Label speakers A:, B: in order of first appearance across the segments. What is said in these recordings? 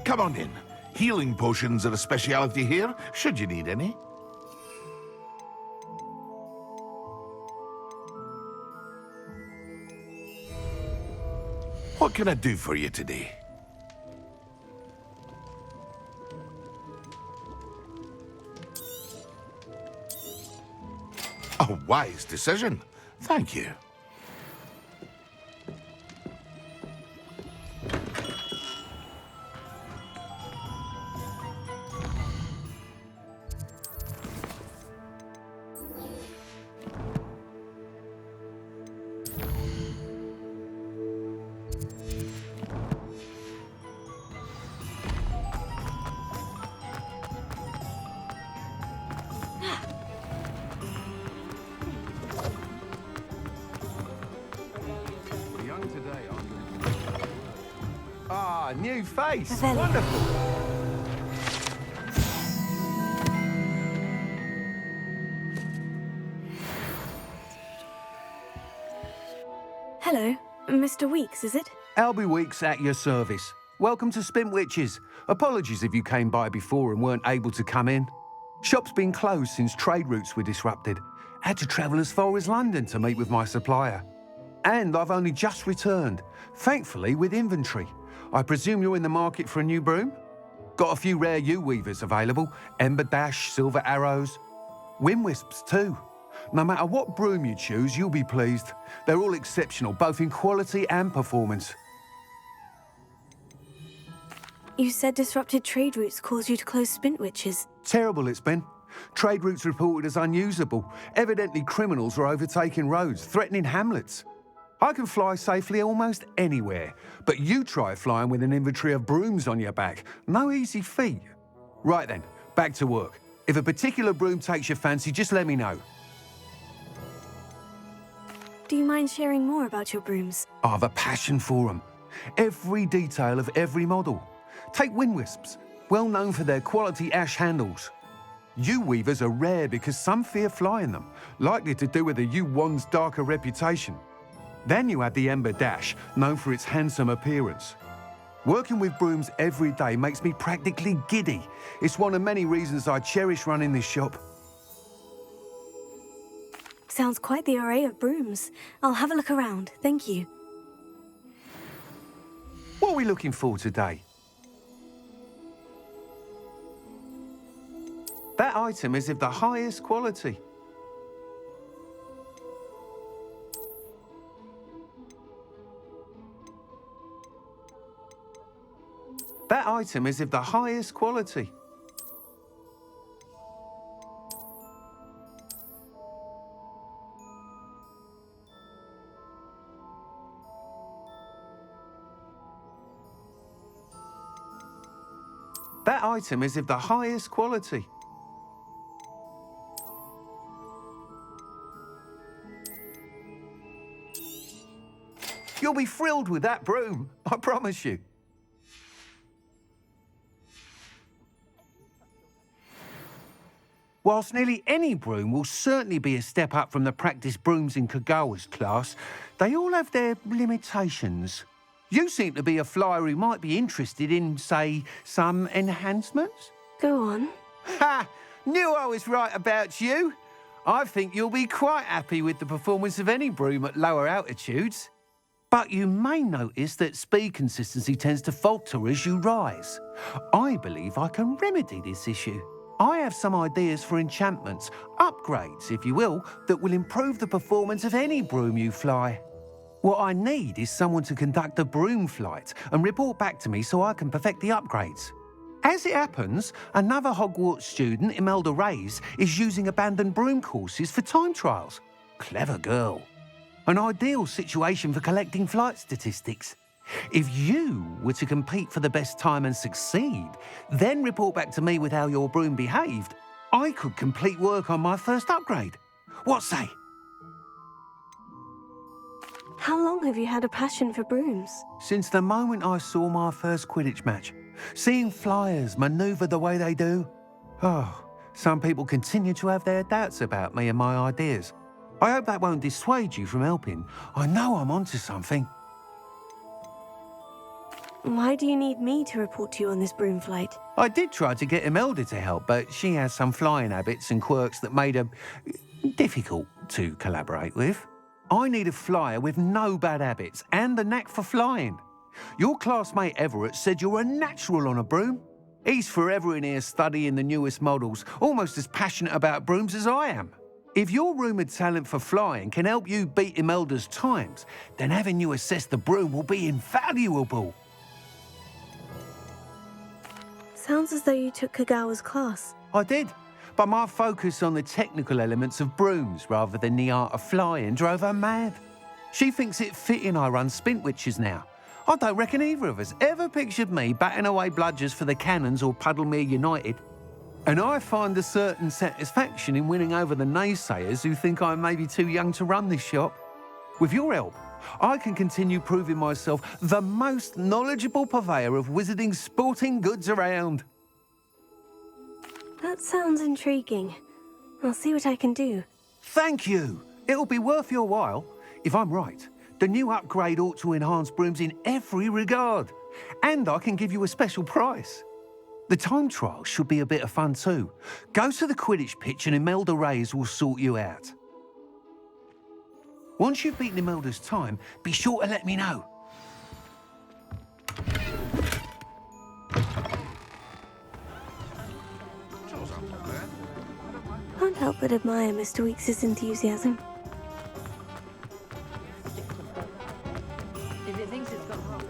A: Come on in. Healing potions are a speciality here, should you need any. What can I do for you today? A wise decision. Thank you.
B: Ah, new face.
C: Very
B: Wonderful.
C: Hello, Mr. Weeks, is it?
B: Albie Weeks at your service. Welcome to Spintwitches. Apologies if you came by before and weren't able to come in. Shop's been closed since trade routes were disrupted. Had to travel as far as London to meet with my supplier. And I've only just returned, thankfully with inventory. I presume you're in the market for a new broom? Got a few rare yew-weavers available, Ember Dash, Silver Arrows, Wind Wisps too. No matter what broom you choose, you'll be pleased. They're all exceptional, both in quality and performance.
C: You said disrupted trade routes caused you to close Spintwitches.
B: Terrible it's been. Trade routes reported as unusable. Evidently criminals were overtaking roads, threatening hamlets. I can fly safely almost anywhere, but you try flying with an inventory of brooms on your back. No easy feat. Right then, back to work. If a particular broom takes your fancy, just let me know.
C: Do you mind sharing more about your brooms?
B: I have a passion for them. Every detail of every model. Take Wind Wisps, well known for their quality ash handles. Yew weavers are rare because some fear flying them, likely to do with the yew wand's darker reputation. Then you add the Ember Dash, known for its handsome appearance. Working with brooms every day makes me practically giddy. It's one of many reasons I cherish running this shop.
C: Sounds quite the array of brooms. I'll have a look around, thank you.
B: What are we looking for today? That item is of the highest quality. That item is of the highest quality. That item is of the highest quality. You'll be thrilled with that broom, I promise you. Whilst nearly any broom will certainly be a step up from the practice brooms in Kagawa's class, they all have their limitations. You seem to be a flyer who might be interested in, say, some enhancements?
C: Go on.
B: Ha! Knew I was right about you. I think you'll be quite happy with the performance of any broom at lower altitudes. But you may notice that speed consistency tends to falter as you rise. I believe I can remedy this issue. I have some ideas for enchantments, upgrades, if you will, that will improve the performance of any broom you fly. What I need is someone to conduct a broom flight and report back to me so I can perfect the upgrades. As it happens, another Hogwarts student, Imelda Reyes, is using abandoned broom courses for time trials. Clever girl. An ideal situation for collecting flight statistics. If you were to compete for the best time and succeed, then report back to me with how your broom behaved, I could complete work on my first upgrade. What say?
C: How long have you had a passion for brooms?
B: Since the moment I saw my first Quidditch match, seeing flyers manoeuvre the way they do. Oh, some people continue to have their doubts about me and my ideas. I hope that won't dissuade you from helping. I know I'm onto something.
C: Why do you need me to report to you on this broom flight?
B: I did try to get Imelda to help, but she has some flying habits and quirks that made her difficult to collaborate with. I need a flyer with no bad habits and the knack for flying. Your classmate Everett said you're a natural on a broom. He's forever in here studying the newest models, almost as passionate about brooms as I am. If your rumoured talent for flying can help you beat Imelda's times, then having you assess the broom will be invaluable.
C: Sounds as though you took Kagawa's class.
B: I did, but my focus on the technical elements of brooms rather than the art of flying drove her mad. She thinks it fitting I run Spintwitches now. I don't reckon either of us ever pictured me batting away bludgers for the Cannons or Puddlemere United. And I find a certain satisfaction in winning over the naysayers who think I may be too young to run this shop. With your help, I can continue proving myself the most knowledgeable purveyor of wizarding sporting goods around.
C: That sounds intriguing. I'll see what I can do.
B: Thank you. It'll be worth your while. If I'm right, the new upgrade ought to enhance brooms in every regard. And I can give you a special price. The time trial should be a bit of fun too. Go to the Quidditch pitch and Imelda Reyes will sort you out. Once you've beaten Imelda's time, be sure to let me know.
C: Can't help but admire Mr. Weekes' enthusiasm.
D: If it thinks it's got wrong.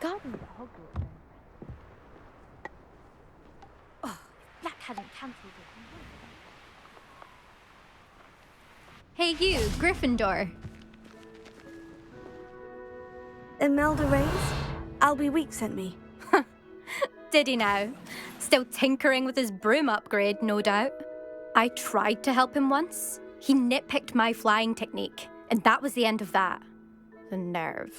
E: Garden at Hogwarts then. Oh, if Black hadn't cancelled it. Hey you, Gryffindor.
C: Imelda Reyes? Albie Week sent me.
E: Did he now? Still tinkering with his broom upgrade, no doubt. I tried to help him once. He nitpicked my flying technique, and that was the end of that. The nerve.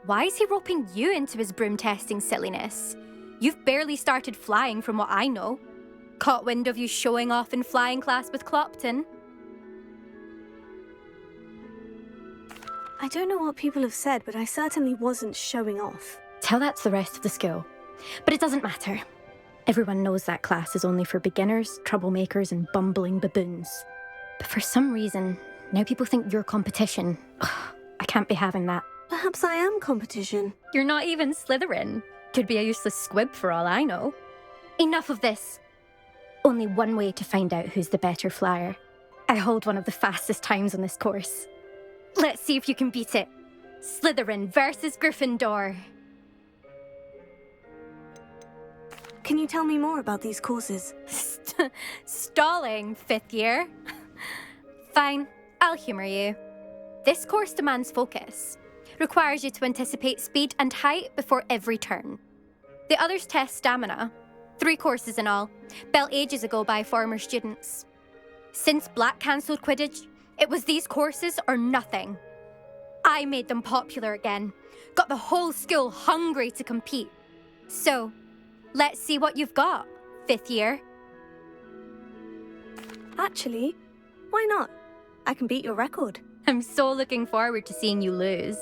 E: Why is he roping you into his broom testing silliness? You've barely started flying from what I know. Caught wind of you showing off in flying class with Clopton.
C: I don't know what people have said, but I certainly wasn't showing off.
E: Tell that to the rest of the school. But it doesn't matter. Everyone knows that class is only for beginners, troublemakers, and bumbling baboons. But for some reason, now people think you're competition. Ugh, I can't be having that.
C: Perhaps I am competition.
E: You're not even Slytherin. Could be a useless squib for all I know. Enough of this. Only one way to find out who's the better flyer. I hold one of the fastest times on this course. Let's see if you can beat it. Slytherin versus Gryffindor.
C: Can you tell me more about these courses?
E: Stalling, 5th year. Fine, I'll humour you. This course demands focus. Requires you to anticipate speed and height before every turn. The others test stamina. 3 courses in all, built ages ago by former students. Since Black cancelled Quidditch, it was these courses or nothing. I made them popular again, got the whole school hungry to compete. So, let's see what you've got, 5th year.
C: Actually, why not? I can beat your record.
E: I'm so looking forward to seeing you lose.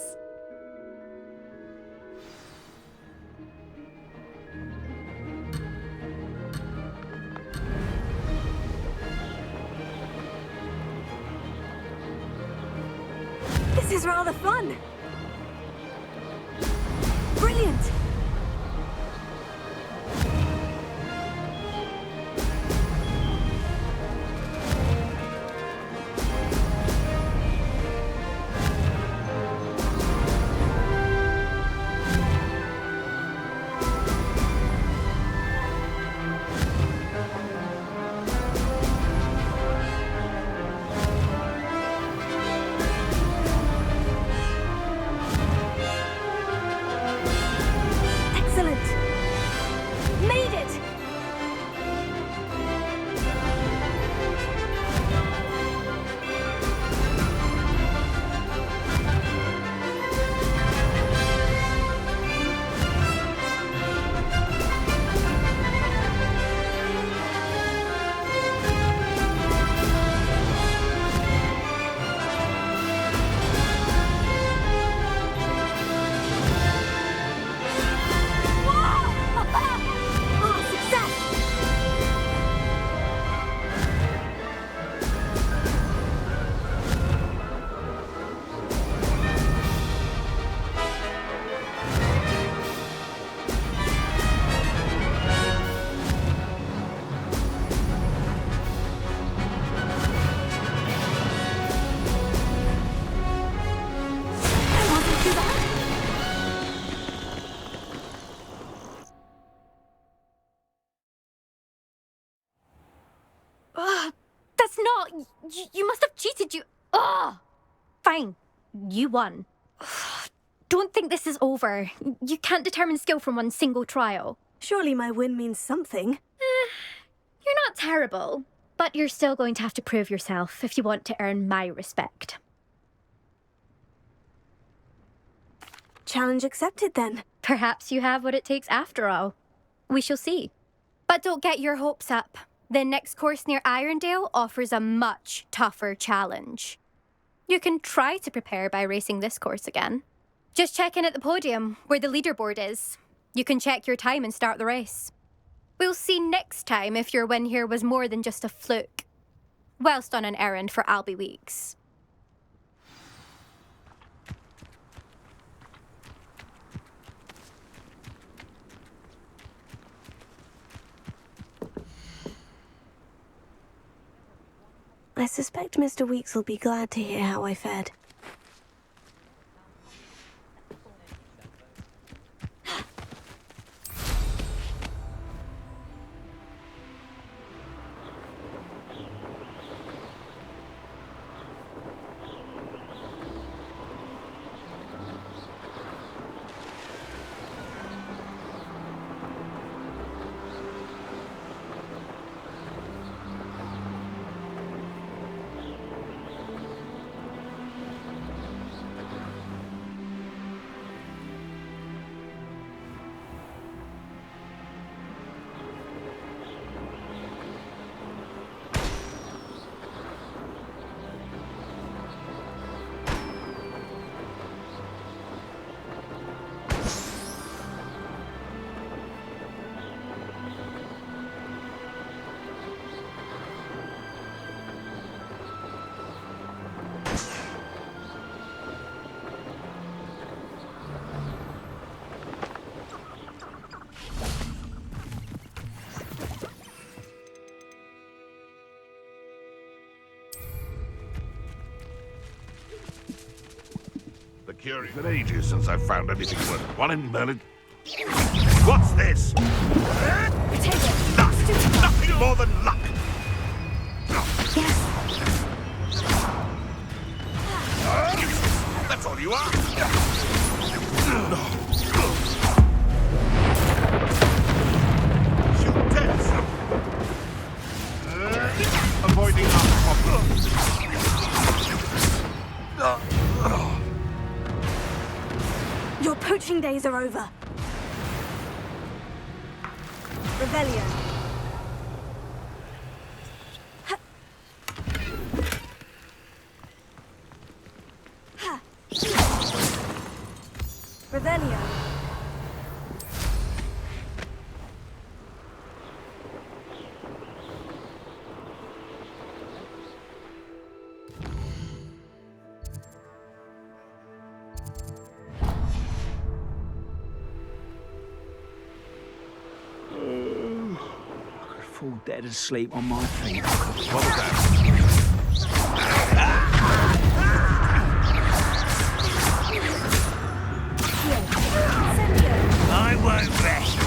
C: is rather fun. Brilliant! Excellent! Made it! Oh, success! That wasn't too bad.
E: Ugh, that's not. You must have cheated. Ugh! Fine. You won. Ugh, don't think this is over. You can't determine skill from one single trial.
C: Surely my win means something.
E: You're not terrible, but you're still going to have to prove yourself if you want to earn my respect.
C: Challenge accepted then.
E: Perhaps you have what it takes after all. We shall see. But don't get your hopes up. The next course near Irondale offers a much tougher challenge. You can try to prepare by racing this course again. Just check in at the podium, where the leaderboard is. You can check your time and start the race. We'll see next time if your win here was more than just a fluke. Whilst on an errand for Albie Weeks.
C: I suspect Mr. Weeks will be glad to hear how I fared.
A: The cure's been ages since I've found anything worth. One in Merlin. What's this?
E: Take it.
A: Luck! Nothing more than luck!
E: Yes.
A: That's all you are! Shoot Tess! Avoiding our problem.
C: Your poaching days are over. Revelio. Revelio.
D: fall dead asleep on my feet.
A: What was that?
D: I won't rest.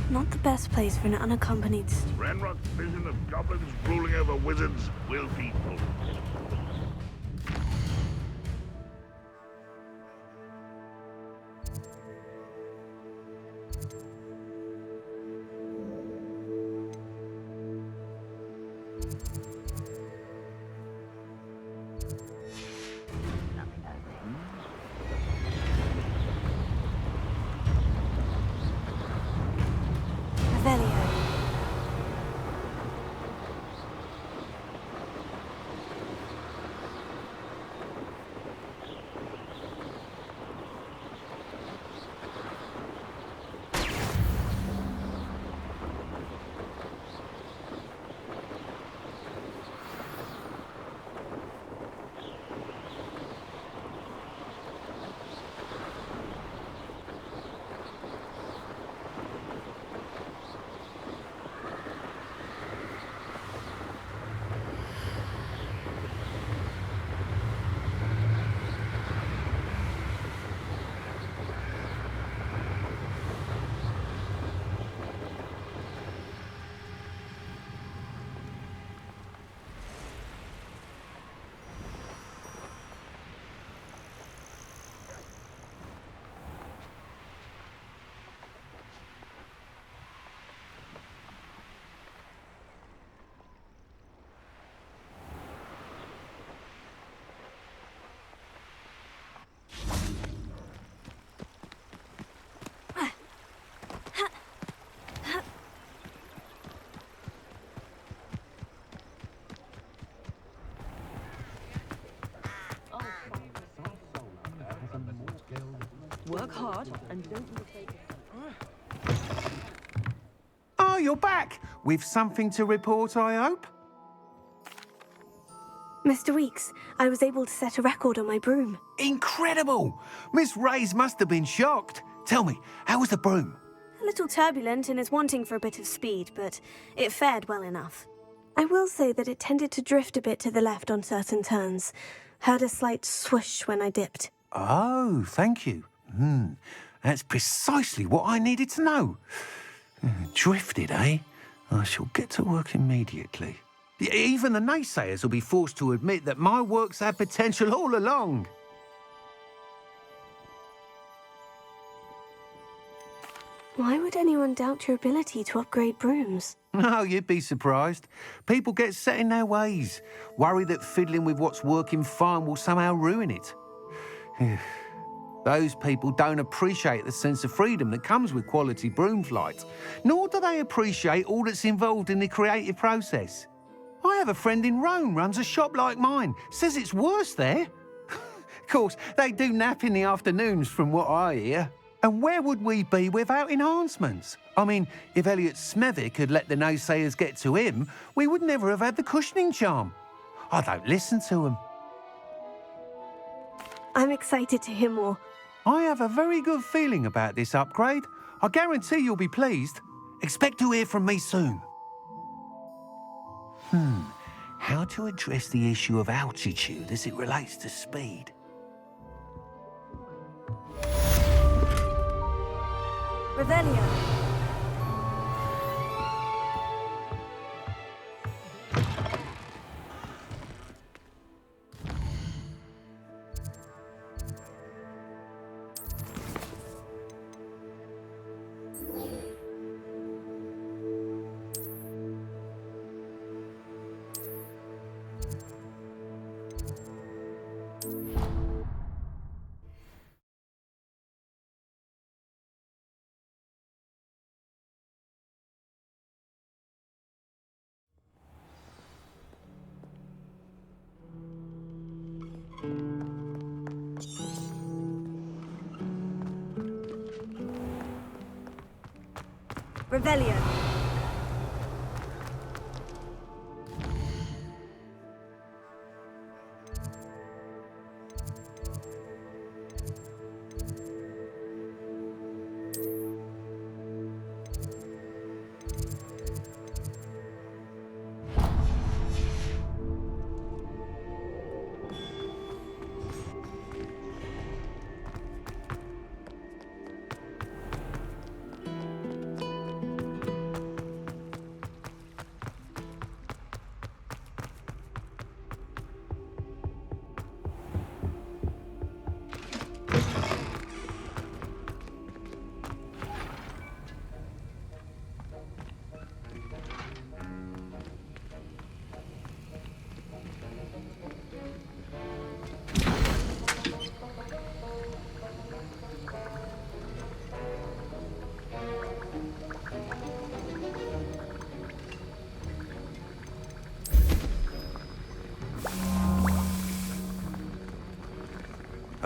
C: Not the best place for an unaccompanied...
A: Ranrock's vision of goblins ruling over wizards will be full.
C: Revelio.
F: Work hard and don't mistake it.
B: Oh, you're back! With something to report, I hope?
C: Mr. Weeks, I was able to set a record on my broom.
B: Incredible! Miss Ray's must have been shocked. Tell me, how was the broom?
C: A little turbulent and is wanting for a bit of speed, but it fared well enough. I will say that it tended to drift a bit to the left on certain turns. Heard a slight swoosh when I dipped.
B: Oh, thank you. That's precisely what I needed to know. Drifted, eh? I shall get to work immediately. Even the naysayers will be forced to admit that my work's had potential all along.
C: Why would anyone doubt your ability to upgrade brooms?
B: No, you'd be surprised. People get set in their ways, worry that fiddling with what's working fine will somehow ruin it. Those people don't appreciate the sense of freedom that comes with quality broom flight, nor do they appreciate all that's involved in the creative process. I have a friend in Rome runs a shop like mine, says it's worse there. Of course, they do nap in the afternoons from what I hear. And where would we be without enhancements? I mean, if Elliot Smethwick had let the naysayers get to him, we would never have had the cushioning charm. I don't listen to them.
C: I'm excited to hear more.
B: I have a very good feeling about this upgrade. I guarantee you'll be pleased. Expect to hear from me soon. How to address the issue of altitude as it relates to speed?
C: Revelio. Revelio.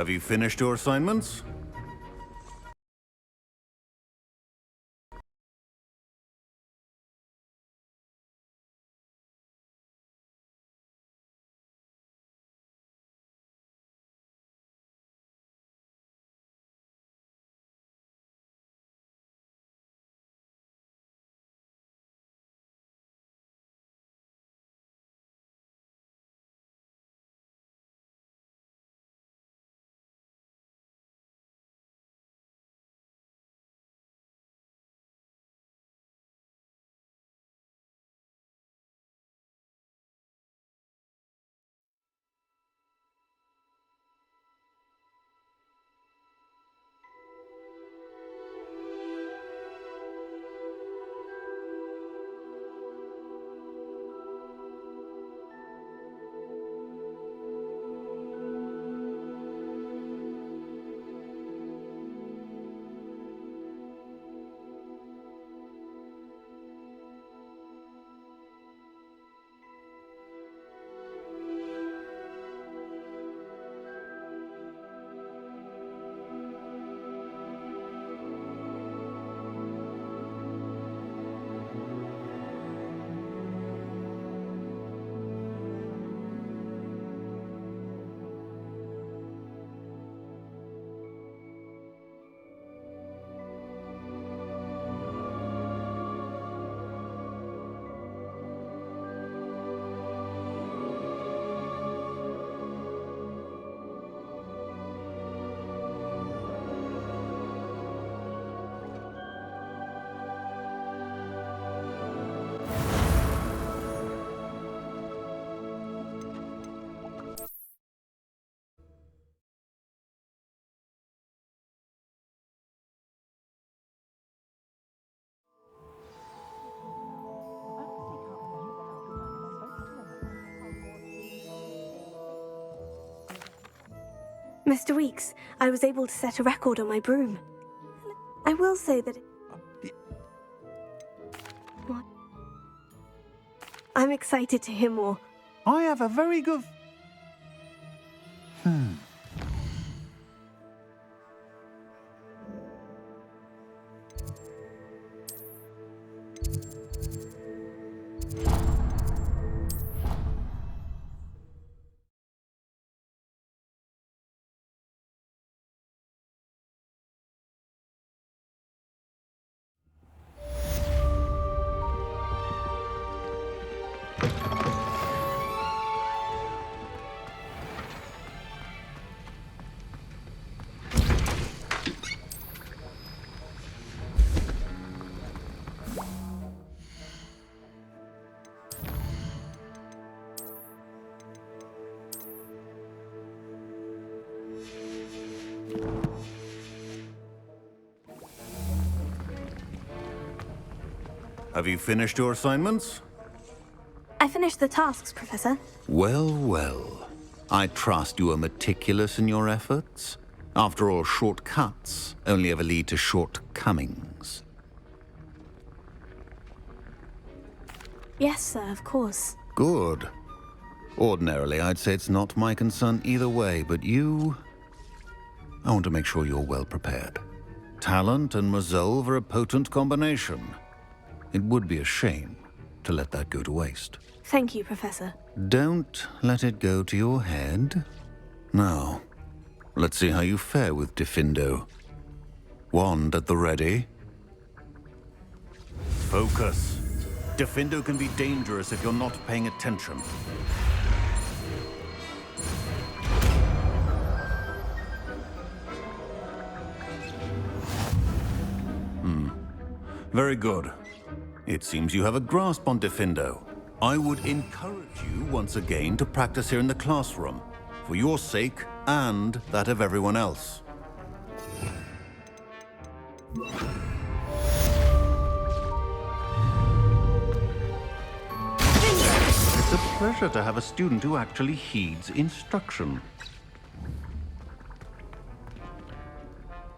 G: Have you finished your assignments?
C: Mr. Weeks, I was able to set a record on my broom. I will say that What? I'm excited to hear more.
B: I have a very good...
G: Have you finished your assignments?
C: I finished the tasks, Professor.
G: Well, well. I trust you are meticulous in your efforts. After all, shortcuts only ever lead to shortcomings.
C: Yes, sir, of course.
G: Good. Ordinarily, I'd say it's not my concern either way, but you... I want to make sure you're well prepared. Talent and resolve are a potent combination. It would be a shame to let that go to waste.
C: Thank you, Professor.
G: Don't let it go to your head. Now, let's see how you fare with Diffindo. Wand at the ready. Focus. Diffindo can be dangerous if you're not paying attention. Very good. It seems you have a grasp on Diffindo. I would encourage you once again to practice here in the classroom, for your sake and that of everyone else. It's a pleasure to have a student who actually heeds instruction.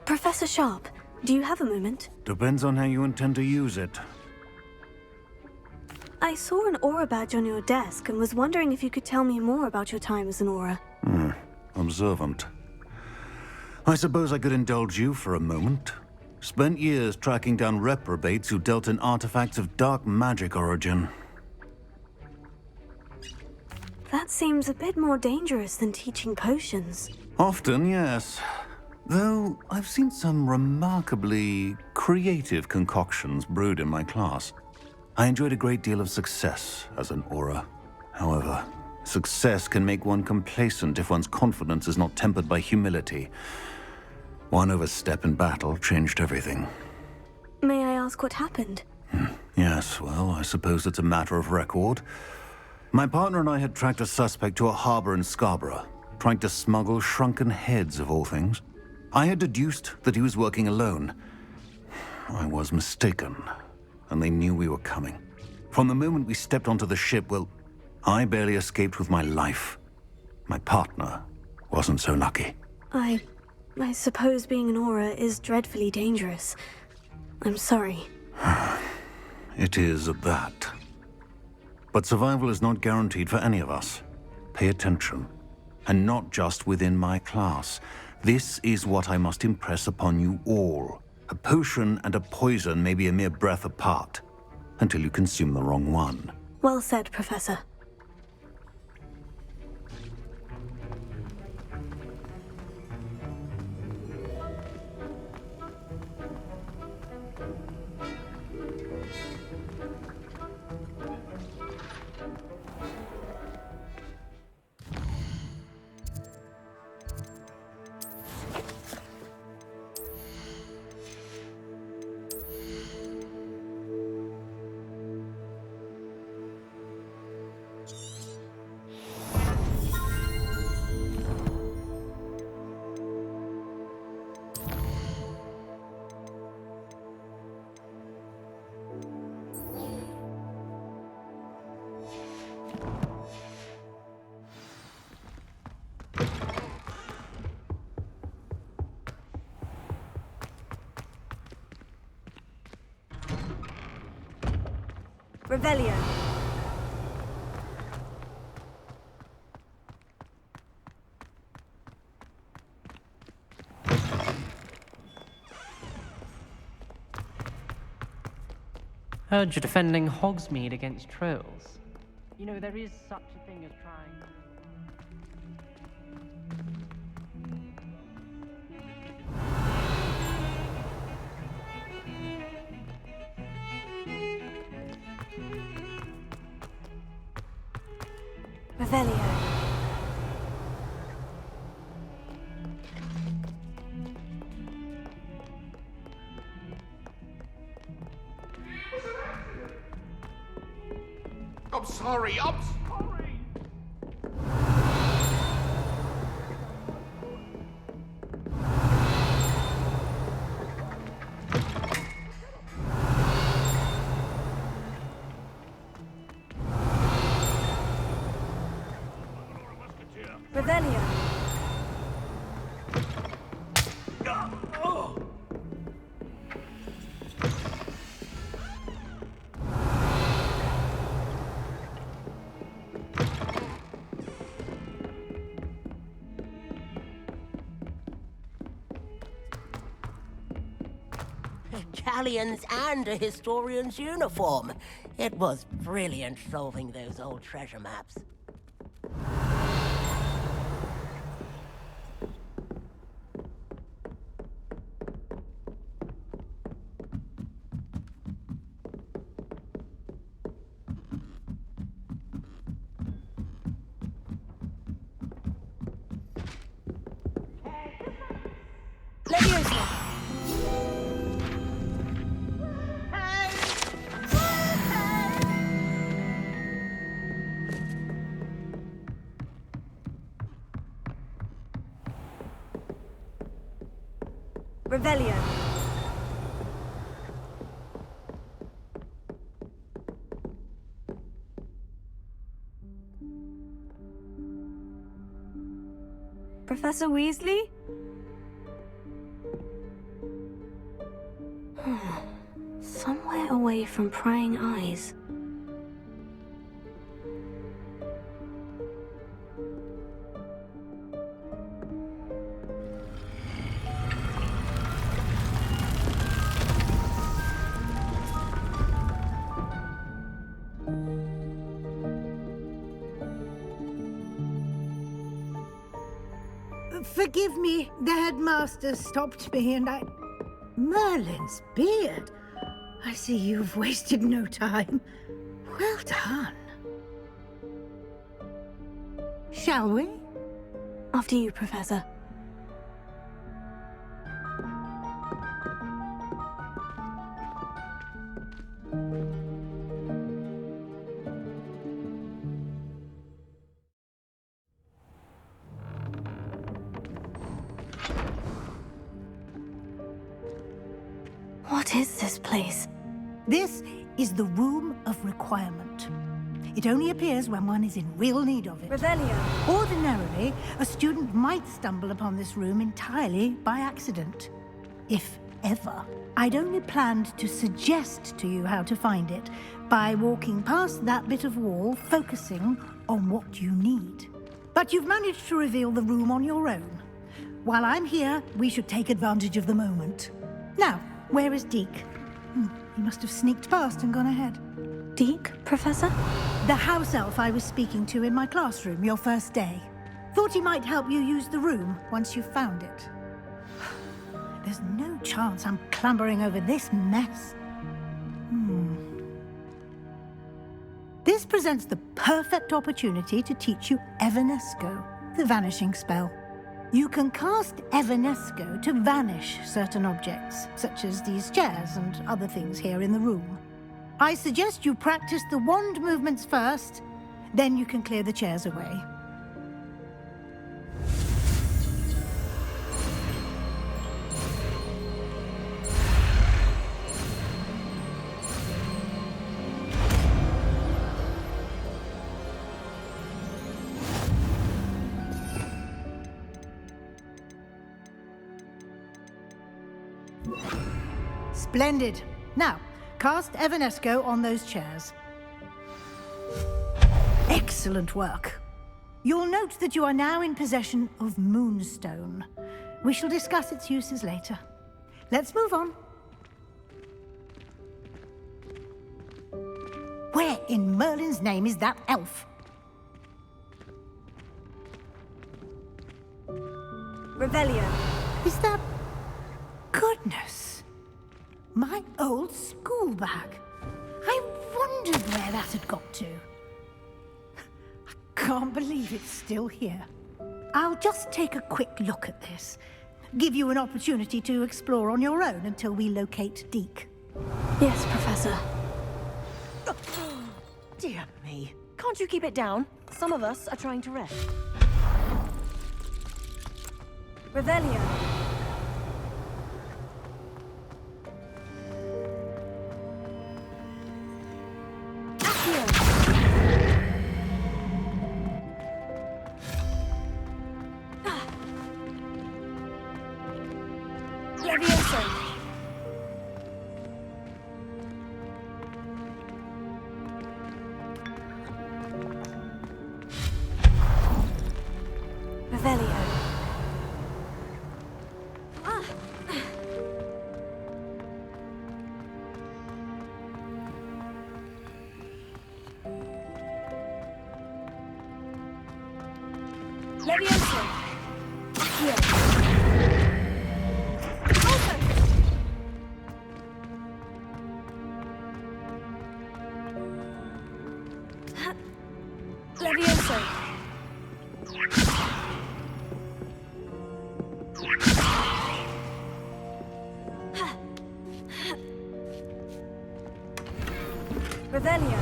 C: Professor Sharp, do you have a moment?
G: Depends on how you intend to use it.
C: I saw an aura badge on your desk and was wondering if you could tell me more about your time as an aura.
G: Observant. I suppose I could indulge you for a moment. Spent years tracking down reprobates who dealt in artifacts of dark magic origin.
C: That seems a bit more dangerous than teaching potions.
G: Often, yes. Though I've seen some remarkably creative concoctions brewed in my class. I enjoyed a great deal of success as an aura. However, success can make one complacent if one's confidence is not tempered by humility. One overstep in battle changed everything.
C: May I ask what happened?
G: Yes, well, I suppose it's a matter of record. My partner and I had tracked a suspect to a harbor in Scarborough, trying to smuggle shrunken heads of all things. I had deduced that he was working alone. I was mistaken, and they knew we were coming. From the moment we stepped onto the ship, well, I barely escaped with my life. My partner wasn't so lucky.
C: I suppose being an aura is dreadfully dangerous. I'm sorry.
G: It is at that. But survival is not guaranteed for any of us. Pay attention. And not just within my class. This is what I must impress upon you all. A potion and a poison may be a mere breath apart, until you consume the wrong one.
C: Well said, Professor. Revelio.
H: Heard you're defending Hogsmeade against trolls. You know, there is such a thing as trying...
C: Revelio.
A: I'm sorry, I'm sorry!
C: Revelio.
I: Galleons and a historian's uniform. It was brilliant solving those old treasure maps.
C: Revelio. Professor Weasley? Somewhere away from prying eyes.
J: Forgive me, the headmaster stopped me and I... Merlin's beard. I see you've wasted no time. Well done. Shall we?
C: After you, Professor. What is this place?
J: This is the Room of Requirement. It only appears when one is in real need of it.
C: Revelio.
J: Ordinarily, a student might stumble upon this room entirely by accident. If ever. I'd only planned to suggest to you how to find it by walking past that bit of wall, focusing on what you need. But you've managed to reveal the room on your own. While I'm here, we should take advantage of the moment. Now, where is Deke? He must have sneaked past and gone ahead.
C: Deke, Professor?
J: The house elf I was speaking to in my classroom your first day. Thought he might help you use the room once you've found it. There's no chance I'm clambering over this mess. This presents the perfect opportunity to teach you Evanesco, the vanishing spell. You can cast Evanesco to vanish certain objects, such as these chairs and other things here in the room. I suggest you practice the wand movements first, then you can clear the chairs away. Splendid. Now, cast Evanesco on those chairs. Excellent work. You'll note that you are now in possession of Moonstone. We shall discuss its uses later. Let's move on. Where in Merlin's name is that elf?
C: Revelio.
J: Is that... Goodness. My old school bag. I wondered where that had got to. I can't believe it's still here. I'll just take a quick look at this. Give you an opportunity to explore on your own until we locate Deke.
C: Yes, Professor.
F: Dear me. Can't you keep it down? Some of us are trying to rest.
C: Revelio. Levioso. Accio. Also. Levioso. Revelio.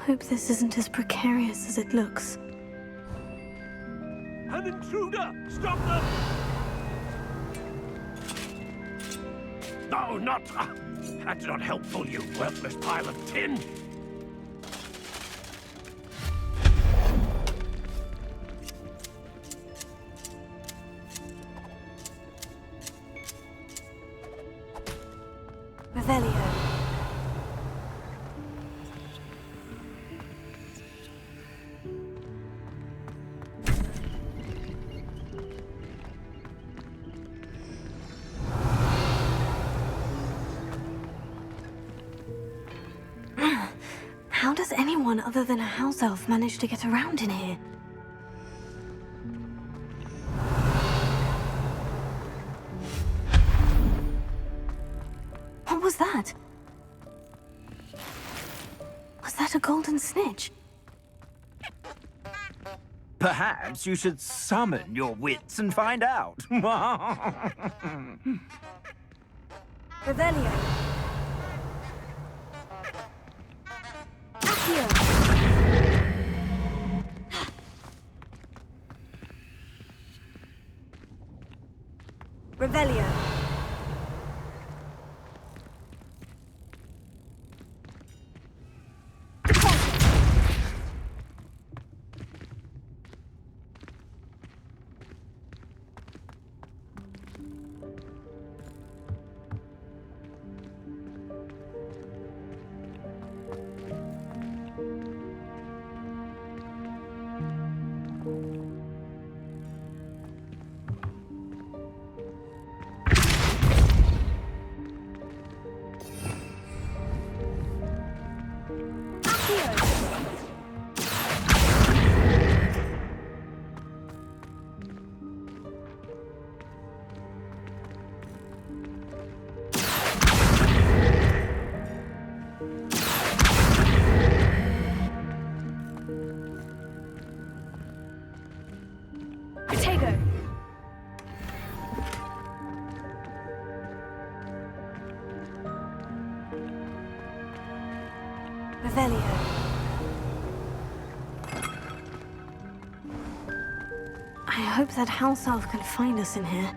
C: Hope this isn't as precarious as it looks.
A: An intruder! Stop them! No, not... that's not helpful, you worthless pile of tin!
C: Revelio. How does anyone other than a house elf manage to get around in here? What was that? Was that a golden snitch?
D: Perhaps you should summon your wits and find out.
C: Revelio. Accio. Revelio. Revelio. I hope that house elf can find us in here.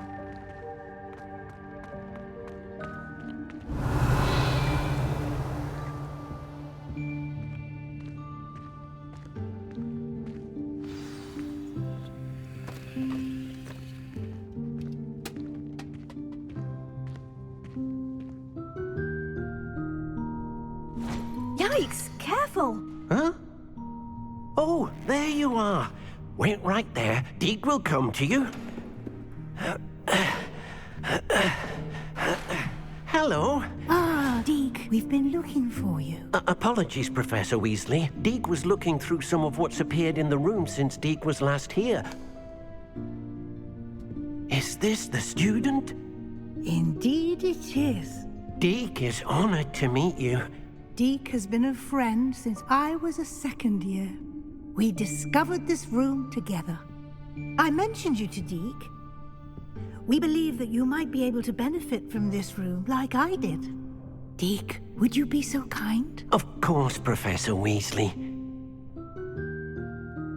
C: Yikes! Careful!
K: Huh? Oh, there you are. Wait right there. Deek will come to you. Hello.
J: Ah, Deek, we've been looking for you.
K: Apologies, Professor Weasley. Deek was looking through some of what's appeared in the room since Deek was last here. Is this the student?
J: Indeed it is.
K: Deek is honored to meet you.
J: Deek has been a friend since I was a second year. We discovered this room together. I mentioned you to Deek. We believe that you might be able to benefit from this room like I did. Deek, would you be so kind?
K: Of course, Professor Weasley.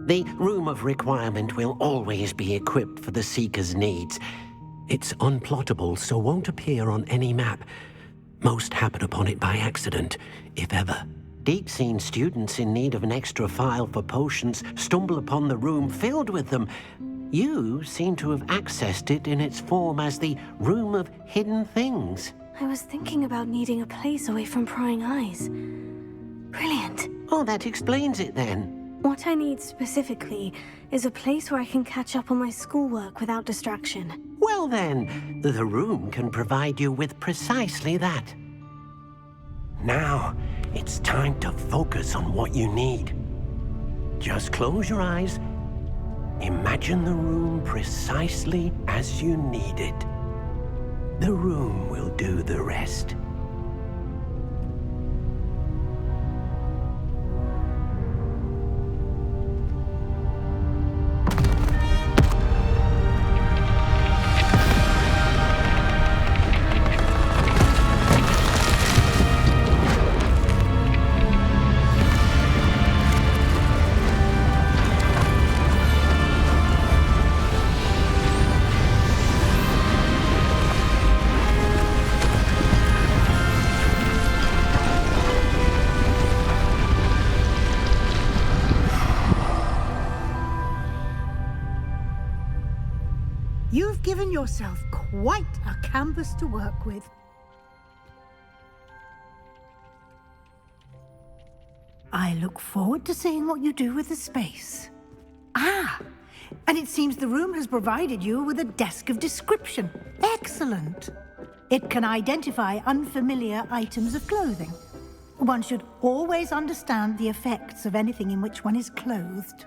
K: The Room of Requirement will always be equipped for the Seeker's needs. It's unplottable, so won't appear on any map. Most happen upon it by accident, if ever. Deek's seen students in need of an extra file for potions stumble upon the room filled with them. You seem to have accessed it in its form as the Room of Hidden Things.
C: I was thinking about needing a place away from prying eyes. Brilliant.
K: Oh, that explains it then.
C: What I need specifically is a place where I can catch up on my schoolwork without distraction.
K: Well then, the room can provide you with precisely that. Now, it's time to focus on what you need. Just close your eyes. Imagine the room precisely as you need it. The room will do the rest.
J: You've given yourself quite a canvas to work with. I look forward to seeing what you do with the space. Ah, and it seems the room has provided you with a desk of description. Excellent. It can identify unfamiliar items of clothing. One should always understand the effects of anything in which one is clothed.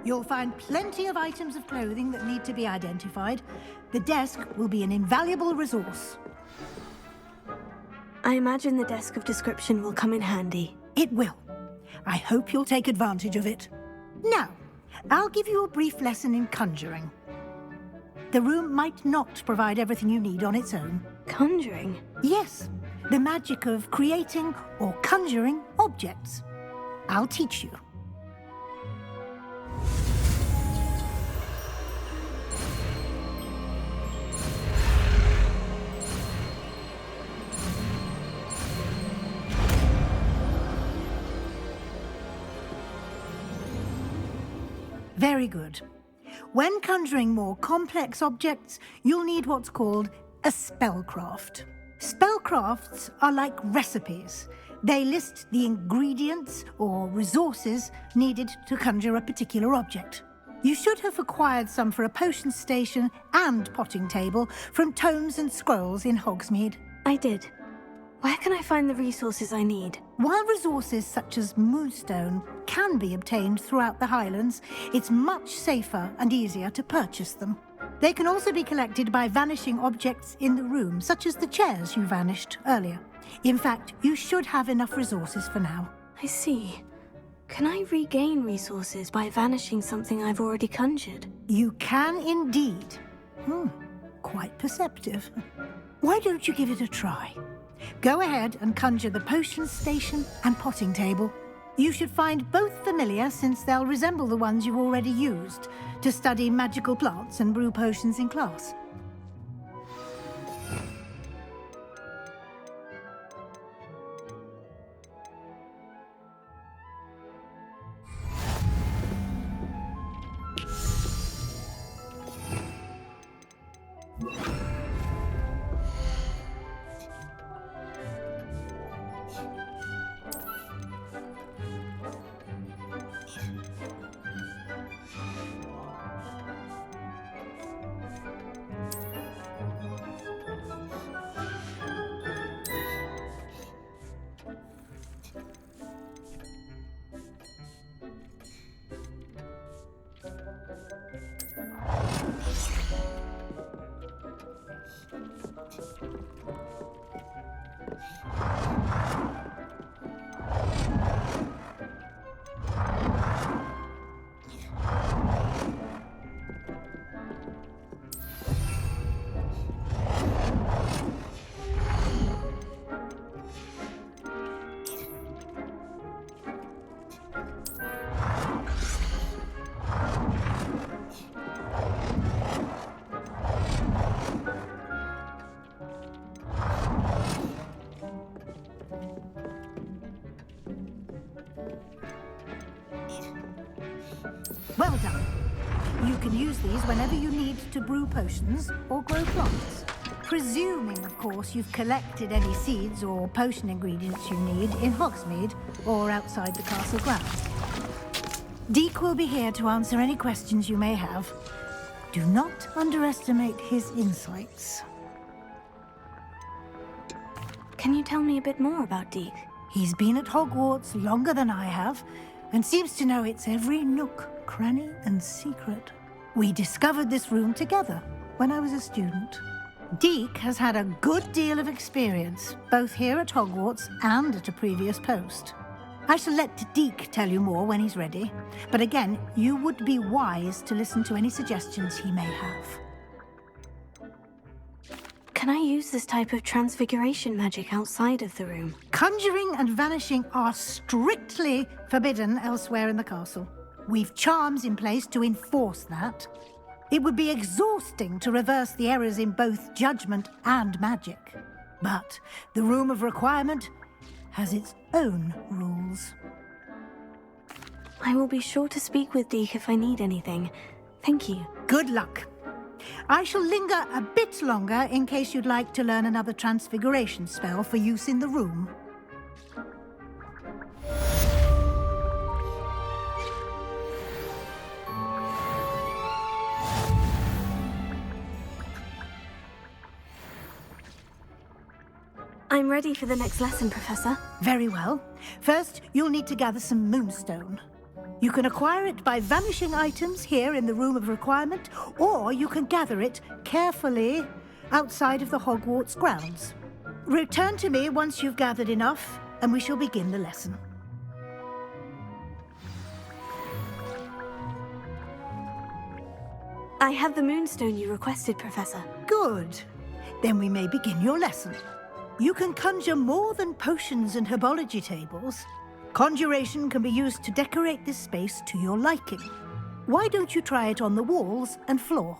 J: You'll find plenty of items of clothing that need to be identified. The desk will be an invaluable resource.
C: I imagine the desk of description will come in handy.
J: It will. I hope you'll take advantage of it. Now, I'll give you a brief lesson in conjuring. The room might not provide everything you need on its own.
C: Conjuring?
J: Yes, the magic of creating or conjuring objects. I'll teach you. Very good. When conjuring more complex objects, you'll need what's called a spellcraft. Spellcrafts are like recipes. They list the ingredients or resources needed to conjure a particular object. You should have acquired some for a potion station and potting table from tomes and scrolls in Hogsmeade.
C: I did. Where can I find the resources I need?
J: While resources such as moonstone can be obtained throughout the Highlands, it's much safer and easier to purchase them. They can also be collected by vanishing objects in the room, such as the chairs you vanished earlier. In fact, you should have enough resources for now.
C: I see. Can I regain resources by vanishing something I've already conjured?
J: You can indeed. Quite perceptive. Why don't you give it a try? Go ahead and conjure the potion station and potting table. You should find both familiar, since they'll resemble the ones you've already used to study magical plants and brew potions in class. Well done. You can use these whenever you need to brew potions or grow plants. Presuming, of course, you've collected any seeds or potion ingredients you need in Hogsmeade or outside the castle grounds. Deek will be here to answer any questions you may have. Do not underestimate his insights.
C: Can you tell me a bit more about Deek?
J: He's been at Hogwarts longer than I have, and seems to know its every nook, cranny, and secret. We discovered this room together when I was a student. Deek has had a good deal of experience, both here at Hogwarts and at a previous post. I shall let Deek tell you more when he's ready, but again, you would be wise to listen to any suggestions he may have.
C: Can I use this type of transfiguration magic outside of the room?
J: Conjuring and vanishing are strictly forbidden elsewhere in the castle. We've charms in place to enforce that. It would be exhausting to reverse the errors in both judgment and magic. But the Room of Requirement has its own rules.
C: I will be sure to speak with Deek if I need anything. Thank you.
J: Good luck. I shall linger a bit longer in case you'd like to learn another transfiguration spell for use in the room.
C: I'm ready for the next lesson, Professor.
J: Very well. First, you'll need to gather some moonstone. You can acquire it by vanishing items here in the Room of Requirement, or you can gather it carefully outside of the Hogwarts grounds. Return to me once you've gathered enough, and we shall begin the lesson.
C: I have the moonstone you requested, Professor.
J: Good. Then we may begin your lesson. You can conjure more than potions and herbology tables. Conjuration can be used to decorate this space to your liking. Why don't you try it on the walls and floor?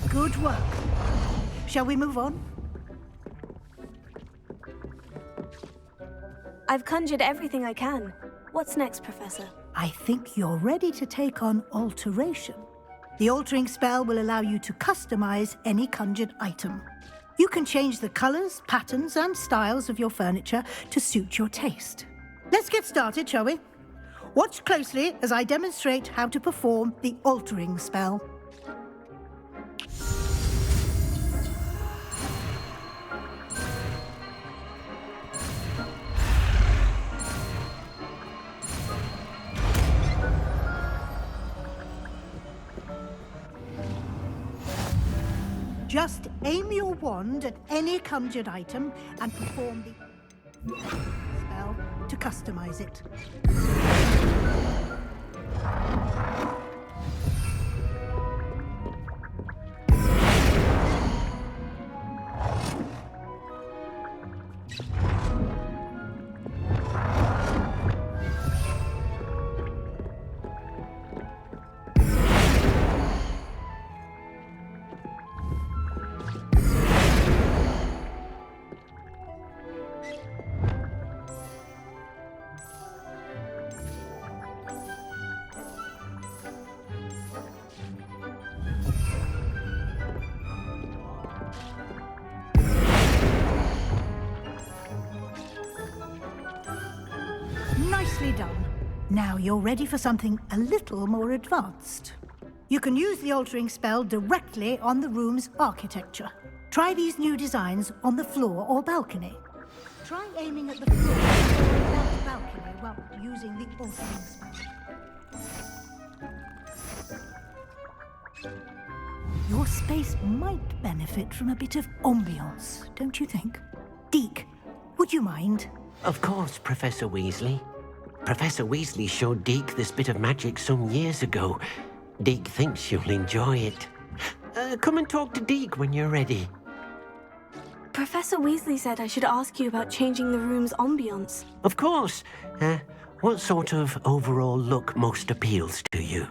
J: Good work. Shall we move on?
C: I've conjured everything I can. What's next, Professor?
J: I think you're ready to take on alteration. The altering spell will allow you to customize any conjured item. You can change the colors, patterns, and styles of your furniture to suit your taste. Let's get started, shall we? Watch closely as I demonstrate how to perform the altering spell. Just aim your wand at any conjured item and perform the spell to customize it. Nicely done. Now you're ready for something a little more advanced. You can use the altering spell directly on the room's architecture. Try these new designs on the floor or balcony. Try aiming at the floor or that balcony while using the altering spell. Your space might benefit from a bit of ambiance, don't you think? Deke, would you mind?
K: Of course, Professor Weasley. Professor Weasley showed Deke this bit of magic some years ago. Deke thinks you'll enjoy it. Come and talk to Deke when you're ready.
C: Professor Weasley said I should ask you about changing the room's ambience.
K: Of course. What sort of overall look most appeals to you?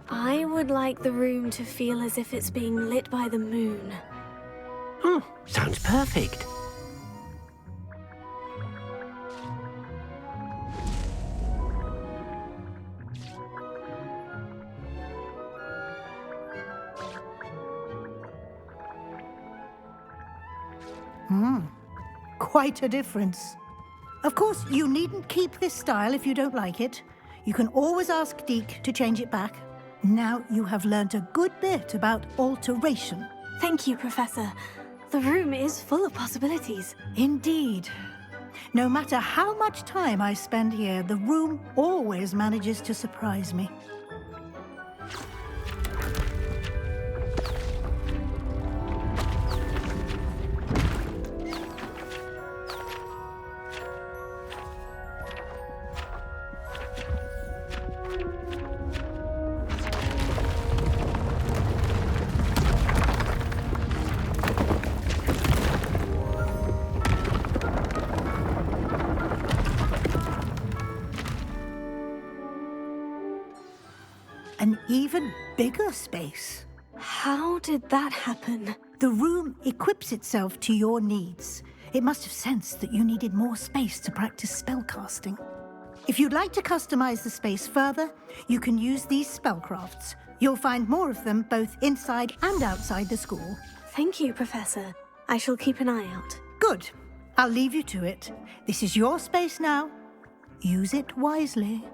C: I would like the room to feel as if it's being lit by the moon.
K: Oh, sounds perfect.
J: Quite a difference. Of course, you needn't keep this style if you don't like it. You can always ask Deke to change it back. Now you have learnt a good bit about alteration.
C: Thank you, Professor. The room is full of possibilities.
J: Indeed. No matter how much time I spend here, the room always manages to surprise me. An even bigger space.
C: How did that happen?
J: The room equips itself to your needs. It must have sensed that you needed more space to practice spellcasting. If you'd like to customize the space further, you can use these spellcrafts. You'll find more of them both inside and outside the school.
C: Thank you, Professor. I shall keep an eye out.
J: Good. I'll leave you to it. This is your space now. Use it wisely.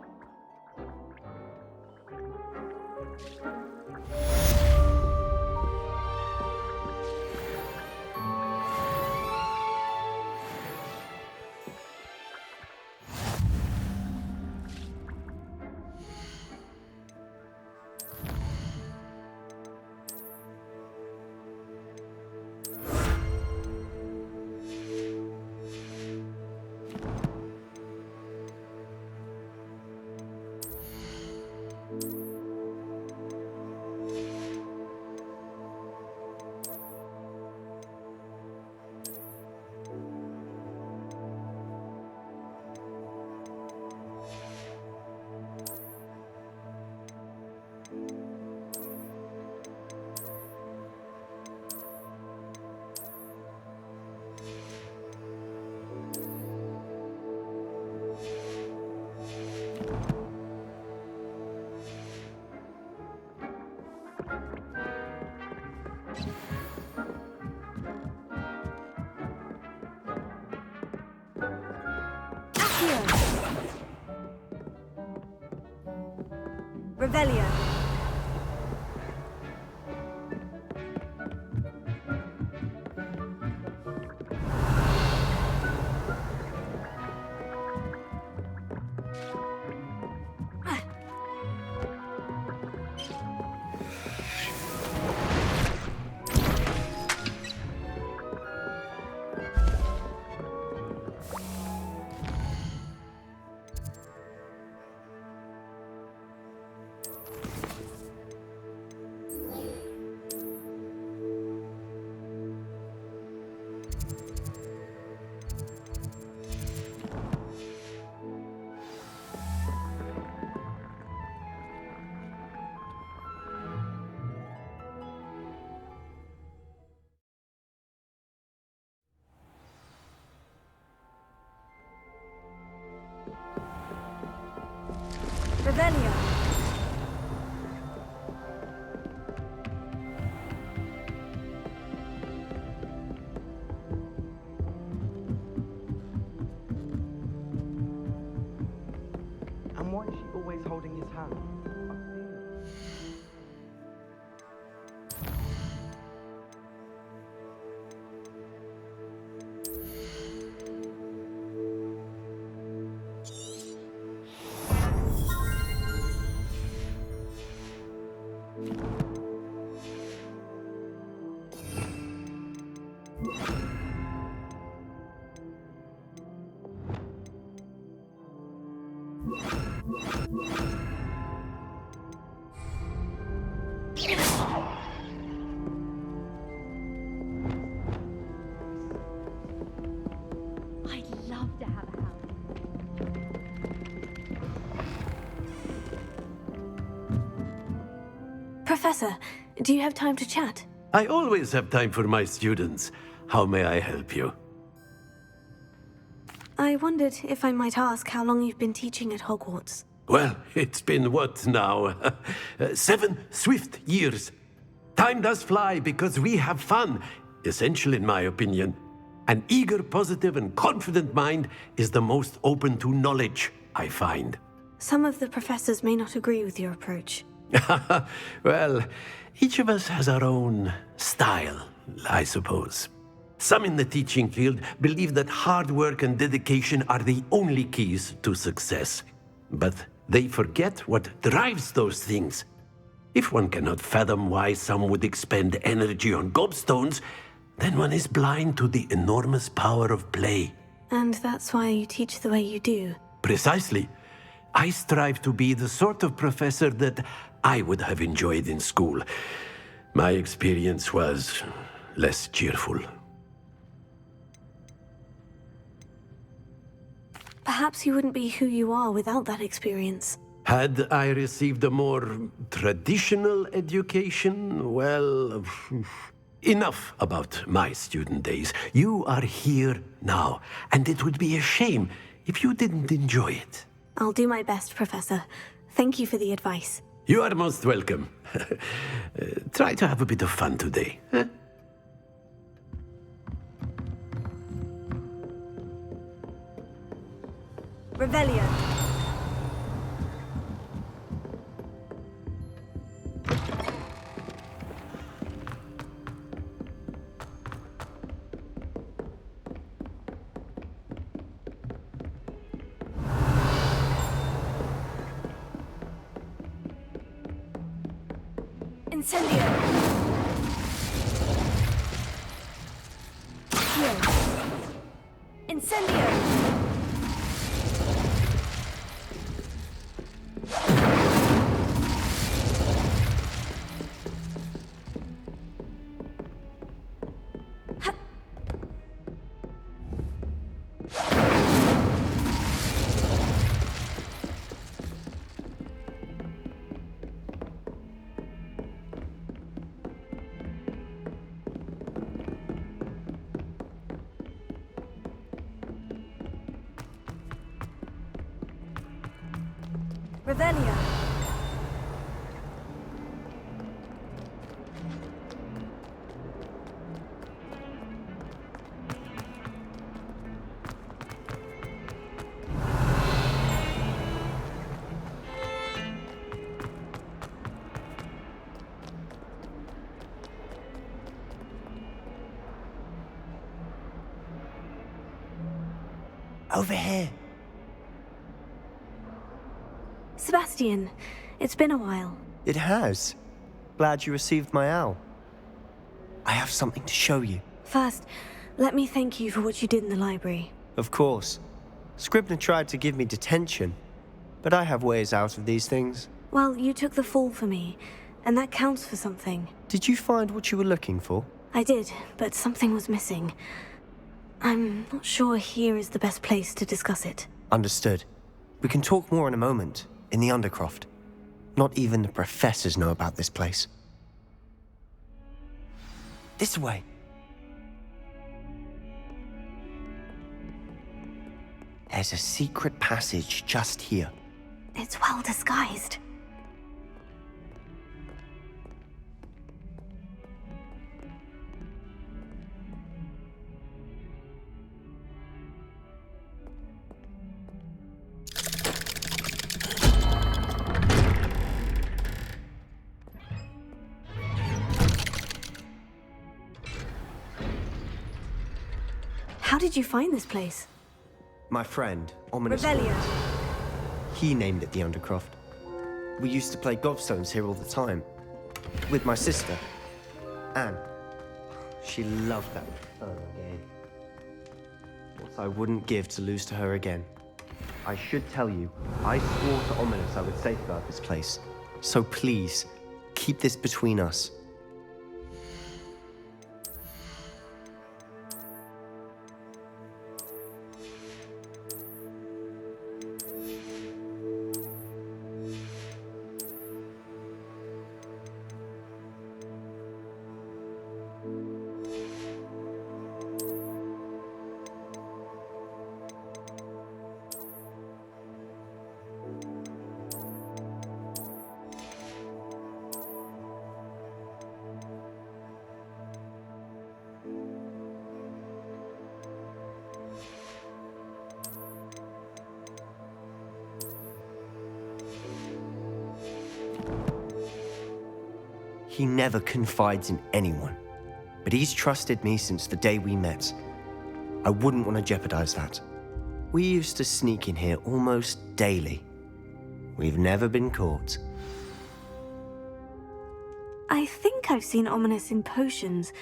C: Revelio. Revelio.
L: And why is she always holding his hand?
E: I'd love to have a house.
C: Professor, do you have time to chat?
K: I always have time for my students. How may I help you?
C: I wondered if I might ask how long you've been teaching at Hogwarts.
K: Well, it's been what now? 7 swift years. Time does fly because we have fun. Essential in my opinion. An eager, positive, and confident mind is the most open to knowledge, I find.
C: Some of the professors may not agree with your approach.
K: Well, each of us has our own style, I suppose. Some in the teaching field believe that hard work and dedication are the only keys to success. But they forget what drives those things. If one cannot fathom why some would expend energy on gobstones, then one is blind to the enormous power of play.
C: And that's why you teach the way you do.
K: Precisely. I strive to be the sort of professor that I would have enjoyed in school. My experience was less cheerful.
C: Perhaps you wouldn't be who you are without that experience.
K: Had I received a more traditional education, well, enough about my student days. You are here now, and it would be a shame if you didn't enjoy it.
C: I'll do my best, Professor. Thank you for the advice.
K: You are most welcome. Try to have a bit of fun today. Huh?
C: Revelio. Incendio. Here. Incendio. Revelio.
L: Over here.
C: Sebastian, it's been a while.
L: It has. Glad you received my owl. I have something to show you.
C: First, let me thank you for what you did in the library.
L: Of course. Scribner tried to give me detention, but I have ways out of these things.
C: Well, you took the fall for me, and that counts for something.
L: Did you find what you were looking for?
C: I did, but something was missing. I'm not sure here is the best place to discuss it.
L: Understood. We can talk more in a moment, in the Undercroft. Not even the professors know about this place. This way. There's a secret passage just here.
C: It's well disguised. How did you find this place?
L: My friend, Ominous.
C: Revelio.
L: He named it the Undercroft. We used to play gobstones here all the time. With my sister, Anne. She loved that game. What I wouldn't give to lose to her again. I should tell you, I swore to Ominous I would safeguard this place. So please, keep this between us. He never confides in anyone, but he's trusted me since the day we met. I wouldn't want to jeopardize that. We used to sneak in here almost daily. We've never been caught.
C: I think I've seen Ominous in potions,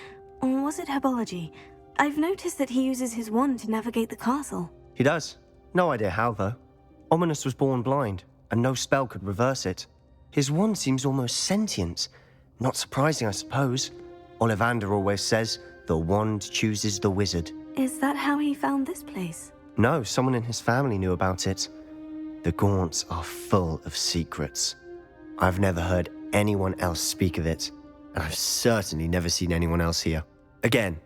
C: or was it herbology? I've noticed that he uses his wand to navigate the castle.
L: He does. No idea how, though. Ominous was born blind, and no spell could reverse it. His wand seems almost sentient. Not surprising, I suppose. Ollivander always says, the wand chooses the wizard.
C: Is that how he found this place?
L: No, someone in his family knew about it. The Gaunts are full of secrets. I've never heard anyone else speak of it, and I've certainly never seen anyone else here. Again,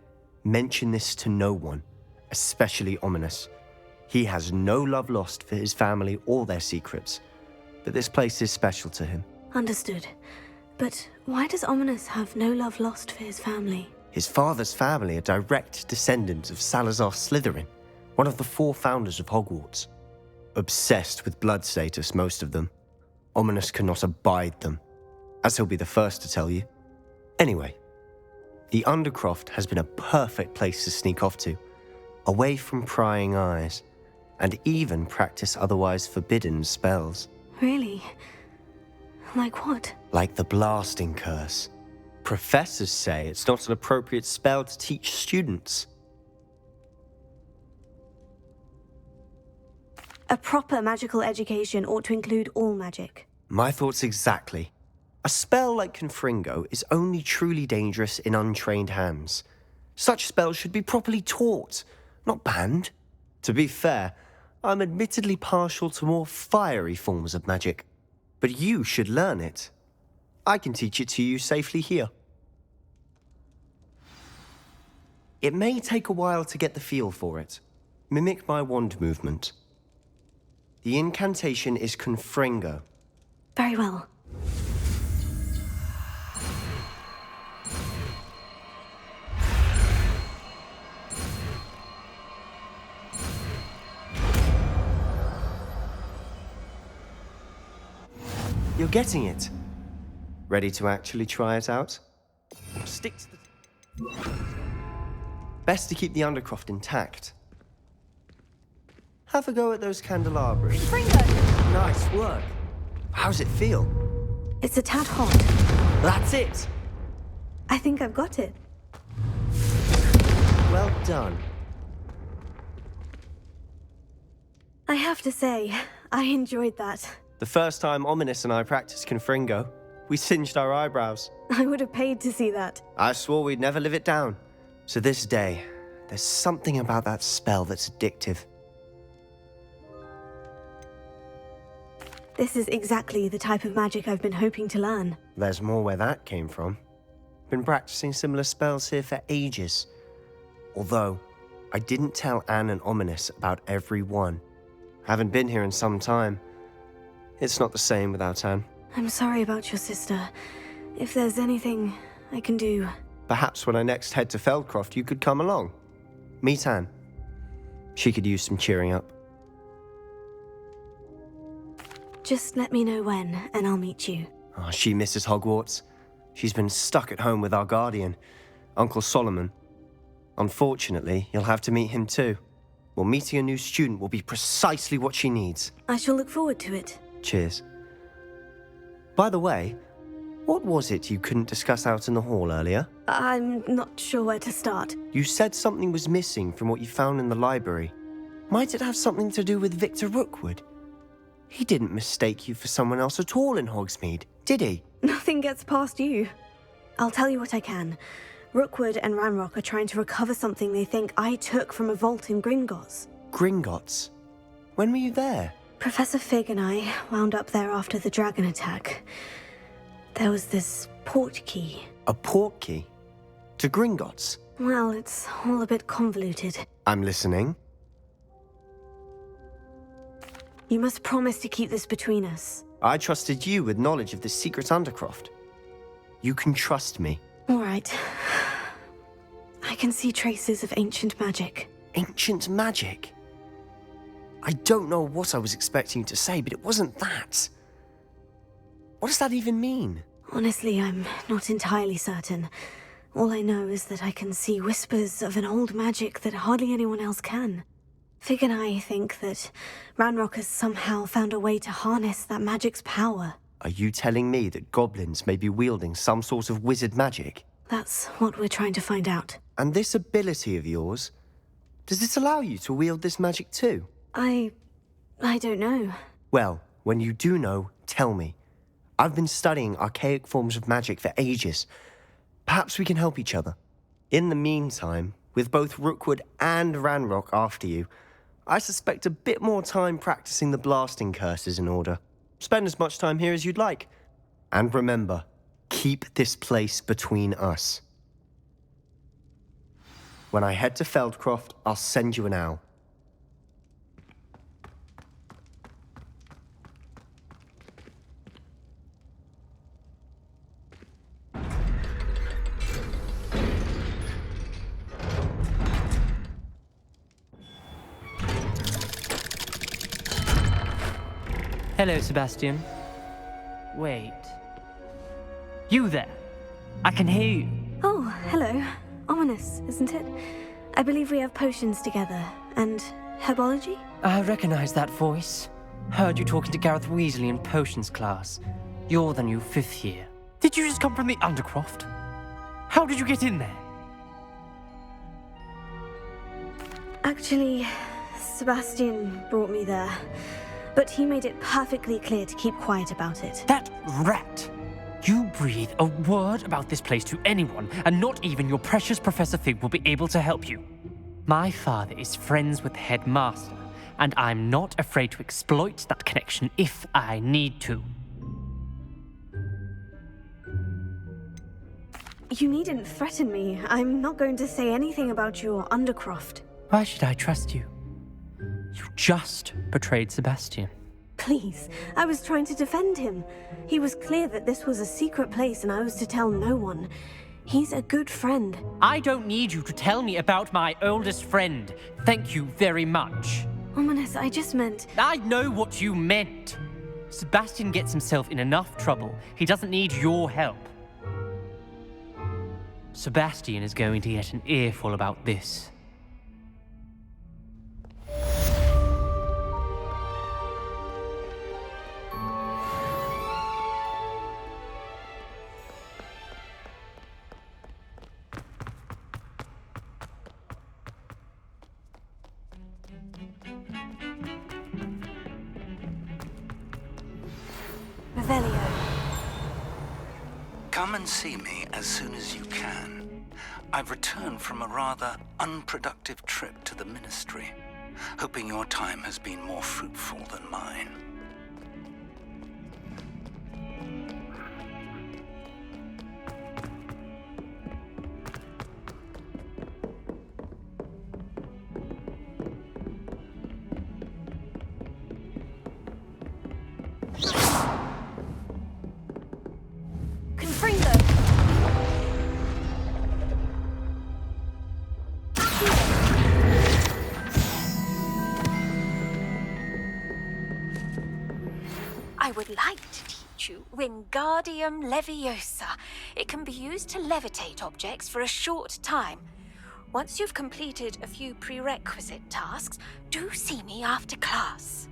L: mention this to no one, especially Ominous. He has no love lost for his family or their secrets, but this place is special to him.
C: Understood. But why does Ominous have no love lost for his family?
L: His father's family are direct descendants of Salazar Slytherin, one of the 4 founders of Hogwarts. Obsessed with blood status, most of them. Ominous cannot abide them, as he'll be the first to tell you. Anyway, the Undercroft has been a perfect place to sneak off to, away from prying eyes, and even practice otherwise forbidden spells.
C: Really? Like what?
L: Like the blasting curse. Professors say it's not an appropriate spell to teach students.
C: A proper magical education ought to include all magic.
L: My thoughts exactly. A spell like Confringo is only truly dangerous in untrained hands. Such spells should be properly taught, not banned. To be fair, I'm admittedly partial to more fiery forms of magic. But you should learn it. I can teach it to you safely here. It may take a while to get the feel for it. Mimic my wand movement. The incantation is Confringo.
C: Very well.
L: You're getting it. Ready to actually try it out? Stick to the... Best to keep the Undercroft intact. Have a go at those candelabras.
C: Confringo!
L: Nice work. How's it feel?
C: It's a tad hot.
L: That's it.
C: I think I've got it.
L: Well done.
C: I have to say, I enjoyed that.
L: The first time Ominous and I practiced Confringo, we singed our eyebrows.
C: I would have paid to see that.
L: I swore we'd never live it down. To this day, there's something about that spell that's addictive.
C: This is exactly the type of magic I've been hoping to learn.
L: There's more where that came from. Been practicing similar spells here for ages. Although, I didn't tell Anne and Ominous about every one. Haven't been here in some time. It's not the same without Anne.
C: I'm sorry about your sister. If there's anything I can do...
L: Perhaps when I next head to Feldcroft, you could come along. Meet Anne. She could use some cheering up.
C: Just let me know when, and I'll meet you.
L: Oh, she misses Hogwarts. She's been stuck at home with our guardian, Uncle Solomon. Unfortunately, you'll have to meet him too. Well, meeting a new student will be precisely what she needs.
C: I shall look forward to it.
L: Cheers. By the way, what was it you couldn't discuss out in the hall earlier?
C: I'm not sure where to start.
L: You said something was missing from what you found in the library. Might it have something to do with Victor Rookwood? He didn't mistake you for someone else at all in Hogsmeade, did he?
C: Nothing gets past you. I'll tell you what I can. Rookwood and Ranrock are trying to recover something they think I took from a vault in Gringotts.
L: Gringotts? When were you there?
C: Professor Fig and I wound up there after the dragon attack. There was this port key.
L: A port key? To Gringotts?
C: Well, it's all a bit convoluted.
L: I'm listening.
C: You must promise to keep this between us.
L: I trusted you with knowledge of the secret Undercroft. You can trust me.
C: All right. I can see traces of ancient magic.
L: Ancient magic? I don't know what I was expecting you to say, but it wasn't that. What does that even mean?
C: Honestly, I'm not entirely certain. All I know is that I can see whispers of an old magic that hardly anyone else can. Fig and I think that Ranrock has somehow found a way to harness that magic's power.
L: Are you telling me that goblins may be wielding some sort of wizard magic?
C: That's what we're trying to find out.
L: And this ability of yours, does it allow you to wield this magic too?
C: I don't know.
L: Well, when you do know, tell me. I've been studying archaic forms of magic for ages. Perhaps we can help each other. In the meantime, with both Rookwood and Ranrock after you, I suspect a bit more time practicing the blasting curse is in order. Spend as much time here as you'd like. And remember, keep this place between us. When I head to Feldcroft, I'll send you an owl.
H: Hello, Sebastian. Wait. You there? I can hear you.
C: Oh, hello. Ominous, isn't it? I believe we have potions together. And herbology?
H: I recognize that voice. Heard you talking to Gareth Weasley in potions class. You're the new 5th year. Did you just come from the Undercroft? How did you get in there?
C: Actually, Sebastian brought me there. But he made it perfectly clear to keep quiet about it.
H: That rat! You breathe a word about this place to anyone, and not even your precious Professor Fig will be able to help you. My father is friends with the headmaster, and I'm not afraid to exploit that connection if I need to.
C: You needn't threaten me. I'm not going to say anything about your Undercroft.
H: Why should I trust you? You just betrayed Sebastian.
C: Please, I was trying to defend him. He was clear that this was a secret place and I was to tell no one. He's a good friend.
H: I don't need you to tell me about my oldest friend. Thank you very much.
C: Ominous, I just meant...
H: I know what you meant. Sebastian gets himself in enough trouble. He doesn't need your help. Sebastian is going to get an earful about this.
M: Come and see me as soon as you can. I've returned from a rather unproductive trip to the Ministry, hoping your time has been more fruitful than mine.
F: Confringo!
N: I would like to teach you Wingardium Leviosa. It can be used to levitate objects for a short time. Once you've completed a few prerequisite tasks, do see me after class.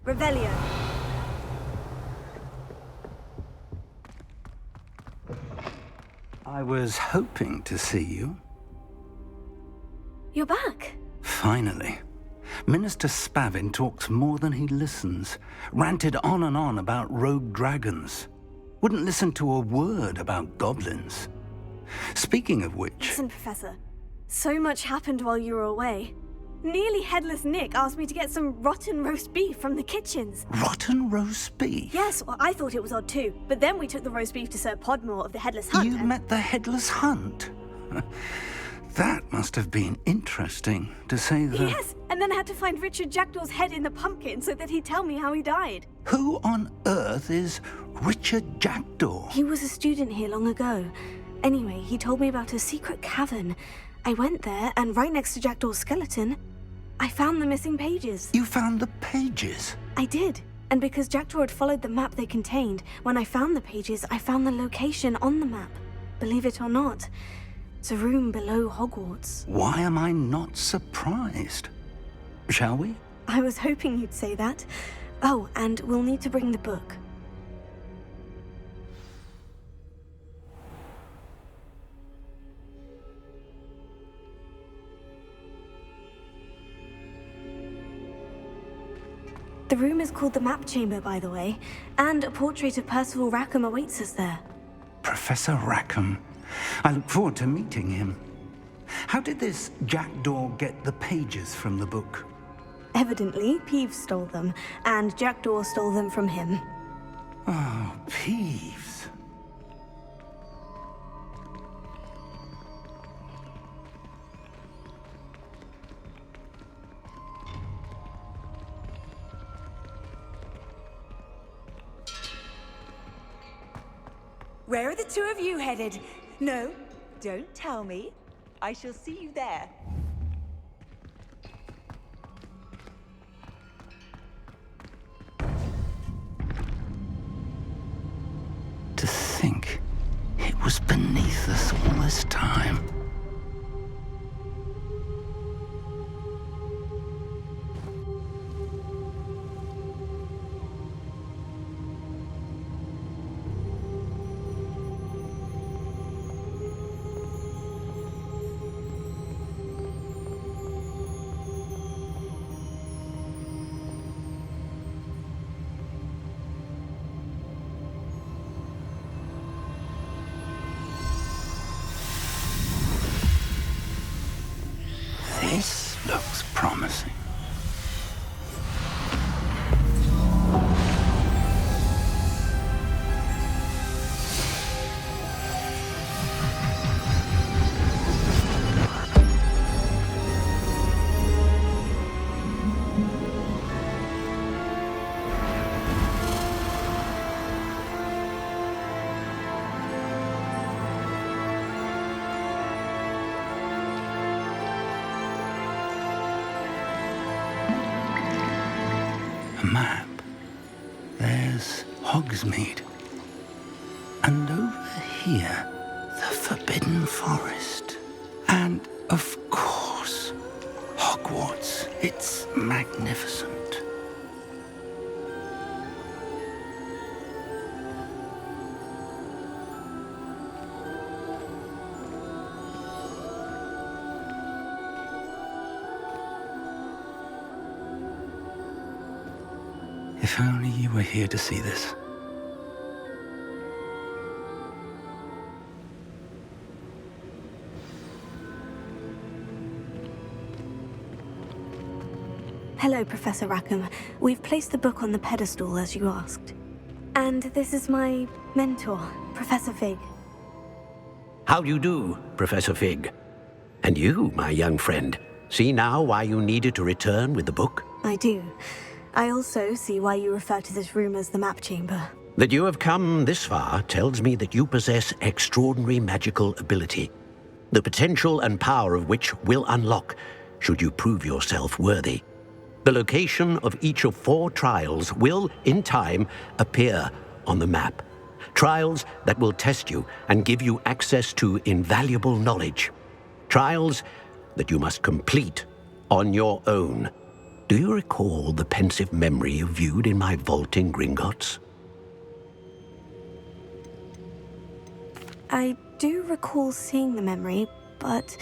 C: Revelio.
M: I was hoping to see you.
C: You're back.
M: Finally. Minister Spavin talks more than he listens. Ranted on and on about rogue dragons. Wouldn't listen to a word about goblins. Speaking of which...
C: Listen, Professor. So much happened while you were away. Nearly Headless Nick asked me to get some rotten roast beef from the kitchens.
M: Rotten roast beef?
C: Yes, well, I thought it was odd too. But then we took the roast beef to Sir Podmore of the Headless Hunt.
M: You met the Headless Hunt? That must have been interesting, to say the...
C: Yes, and then I had to find Richard Jackdaw's head in the pumpkin so that he'd tell me how he died.
M: Who on earth is Richard Jackdaw?
C: He was a student here long ago. Anyway, he told me about a secret cavern. I went there, and right next to Jackdaw's skeleton, I found the missing pages.
M: You found the pages?
C: I did. And because Jackdaw had followed the map they contained, when I found the pages, I found the location on the map. Believe it or not, it's a room below Hogwarts.
M: Why am I not surprised? Shall we?
C: I was hoping you'd say that. Oh, and we'll need to bring the book. The room is called the Map Chamber, by the way, and a portrait of Percival Rackham awaits us there.
M: Professor Rackham. I look forward to meeting him. How did this Jackdaw get the pages from the book?
C: Evidently, Peeves stole them, and Jackdaw stole them from him.
M: Oh, Peeves.
O: Where are the two of you headed? No, don't tell me. I shall see you there.
M: To think it was beneath us all this time. This looks promising. A map. There's Hogsmeade. And over here, the Forbidden Forest. And, of course, Hogwarts. It's magnificent. If only you were here to see this.
C: Hello, Professor Rackham. We've placed the book on the pedestal as you asked. And this is my mentor, Professor Fig.
K: How do you do, Professor Fig? And you, my young friend, see now why you needed to return with the book?
C: I do. I also see why you refer to this room as the map chamber.
K: That you have come this far tells me that you possess extraordinary magical ability, the potential and power of which will unlock should you prove yourself worthy. The location of each of 4 trials will, in time, appear on the map. Trials that will test you and give you access to invaluable knowledge. Trials that you must complete on your own. Do you recall the pensive memory you viewed in my vault in Gringotts?
C: I do recall seeing the memory, but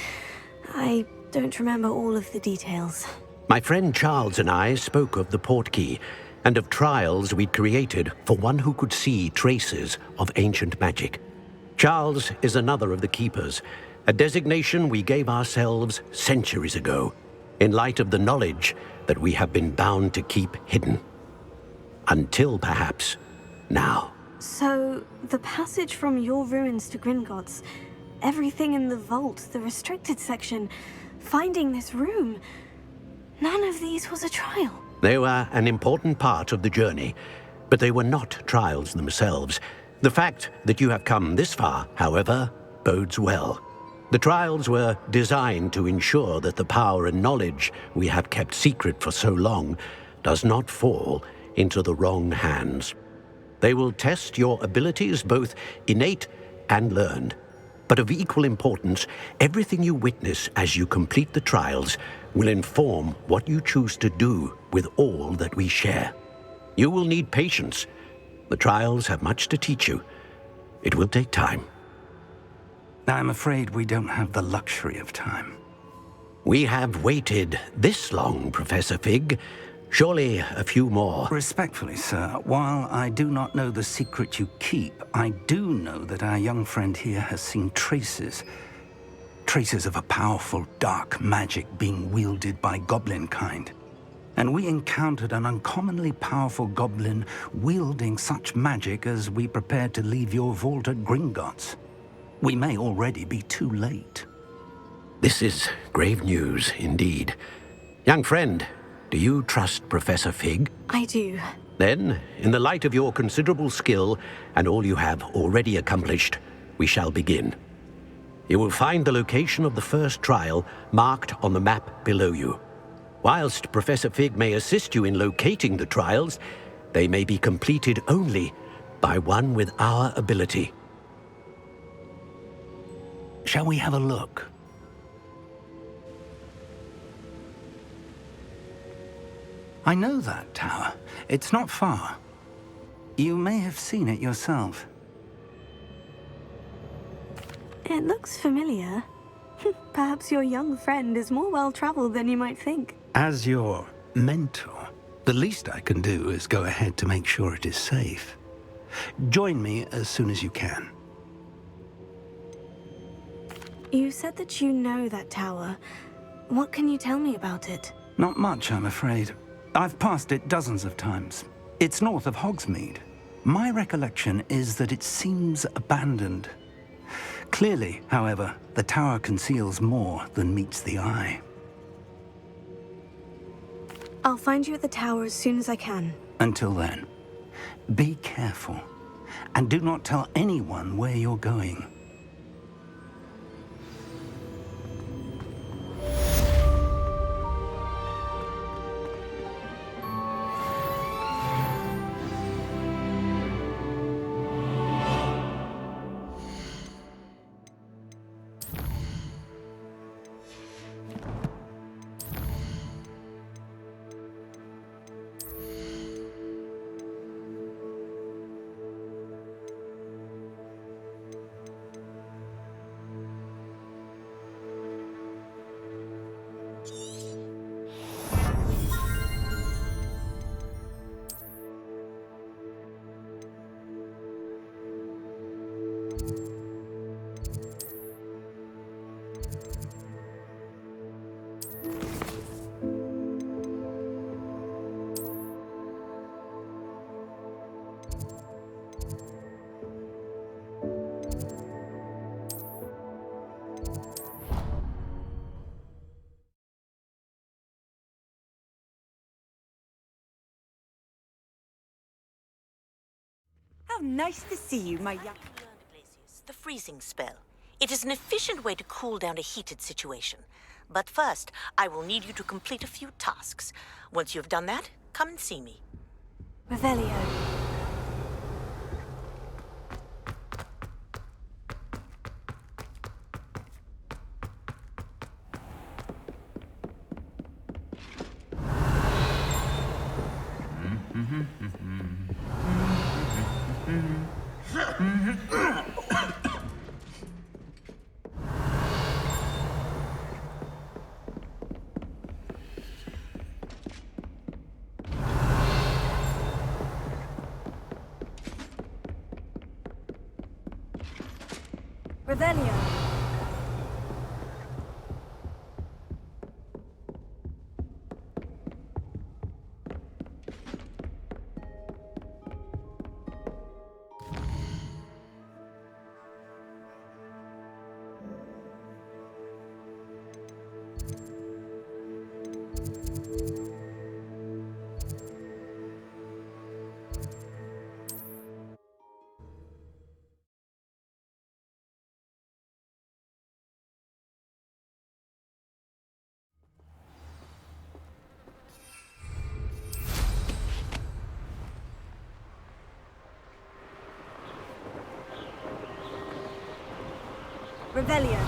C: I don't remember all of the details.
K: My friend Charles and I spoke of the portkey and of trials we'd created for one who could see traces of ancient magic. Charles is another of the keepers, a designation we gave ourselves centuries ago, in light of the knowledge that we have been bound to keep hidden. Until perhaps now.
C: So, the passage from your ruins to Gringotts, everything in the vault, the restricted section, finding this room, none of these was a trial.
K: They were an important part of the journey, but they were not trials themselves. The fact that you have come this far, however, bodes well. The trials were designed to ensure that the power and knowledge we have kept secret for so long does not fall into the wrong hands. They will test your abilities, both innate and learned. But of equal importance, everything you witness as you complete the trials will inform what you choose to do with all that we share. You will need patience. The trials have much to teach you. It will take time.
M: I'm afraid we don't have the luxury of time.
K: We have waited this long, Professor Fig. Surely a few more.
M: Respectfully, sir, while I do not know the secret you keep, I do know that our young friend here has seen traces of a powerful dark magic being wielded by goblin kind. And we encountered an uncommonly powerful goblin wielding such magic as we prepared to leave your vault at Gringotts. We may already be too late.
K: This is grave news indeed. Young friend, do you trust Professor Fig?
C: I do.
K: Then, in the light of your considerable skill and all you have already accomplished, we shall begin. You will find the location of the first trial marked on the map below you. Whilst Professor Fig may assist you in locating the trials, they may be completed only by one with our ability.
M: Shall we have a look? I know that tower. It's not far. You may have seen it yourself.
C: It looks familiar. Perhaps your young friend is more well-traveled than you might think.
M: As your mentor, the least I can do is go ahead to make sure it is safe. Join me as soon as you can.
C: You said that you know that tower. What can you tell me about it?
M: Not much, I'm afraid. I've passed it dozens of times. It's north of Hogsmeade. My recollection is that it seems abandoned. Clearly, however, the tower conceals more than meets the eye.
C: I'll find you at the tower as soon as I can.
M: Until then, be careful, and do not tell anyone where you're going.
O: How nice to see you, my young...
P: The freezing spell. It is an efficient way to cool down a heated situation. But first, I will need you to complete a few tasks. Once you have done that, come and see me.
C: Revelio. Revelio. Revelio.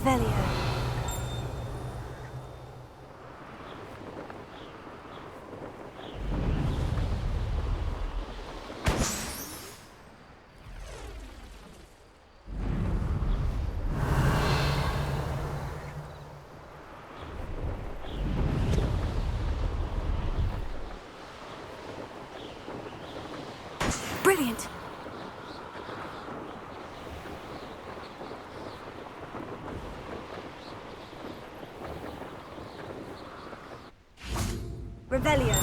C: Revelio. Brilliant. Revelio.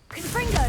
C: Confringo.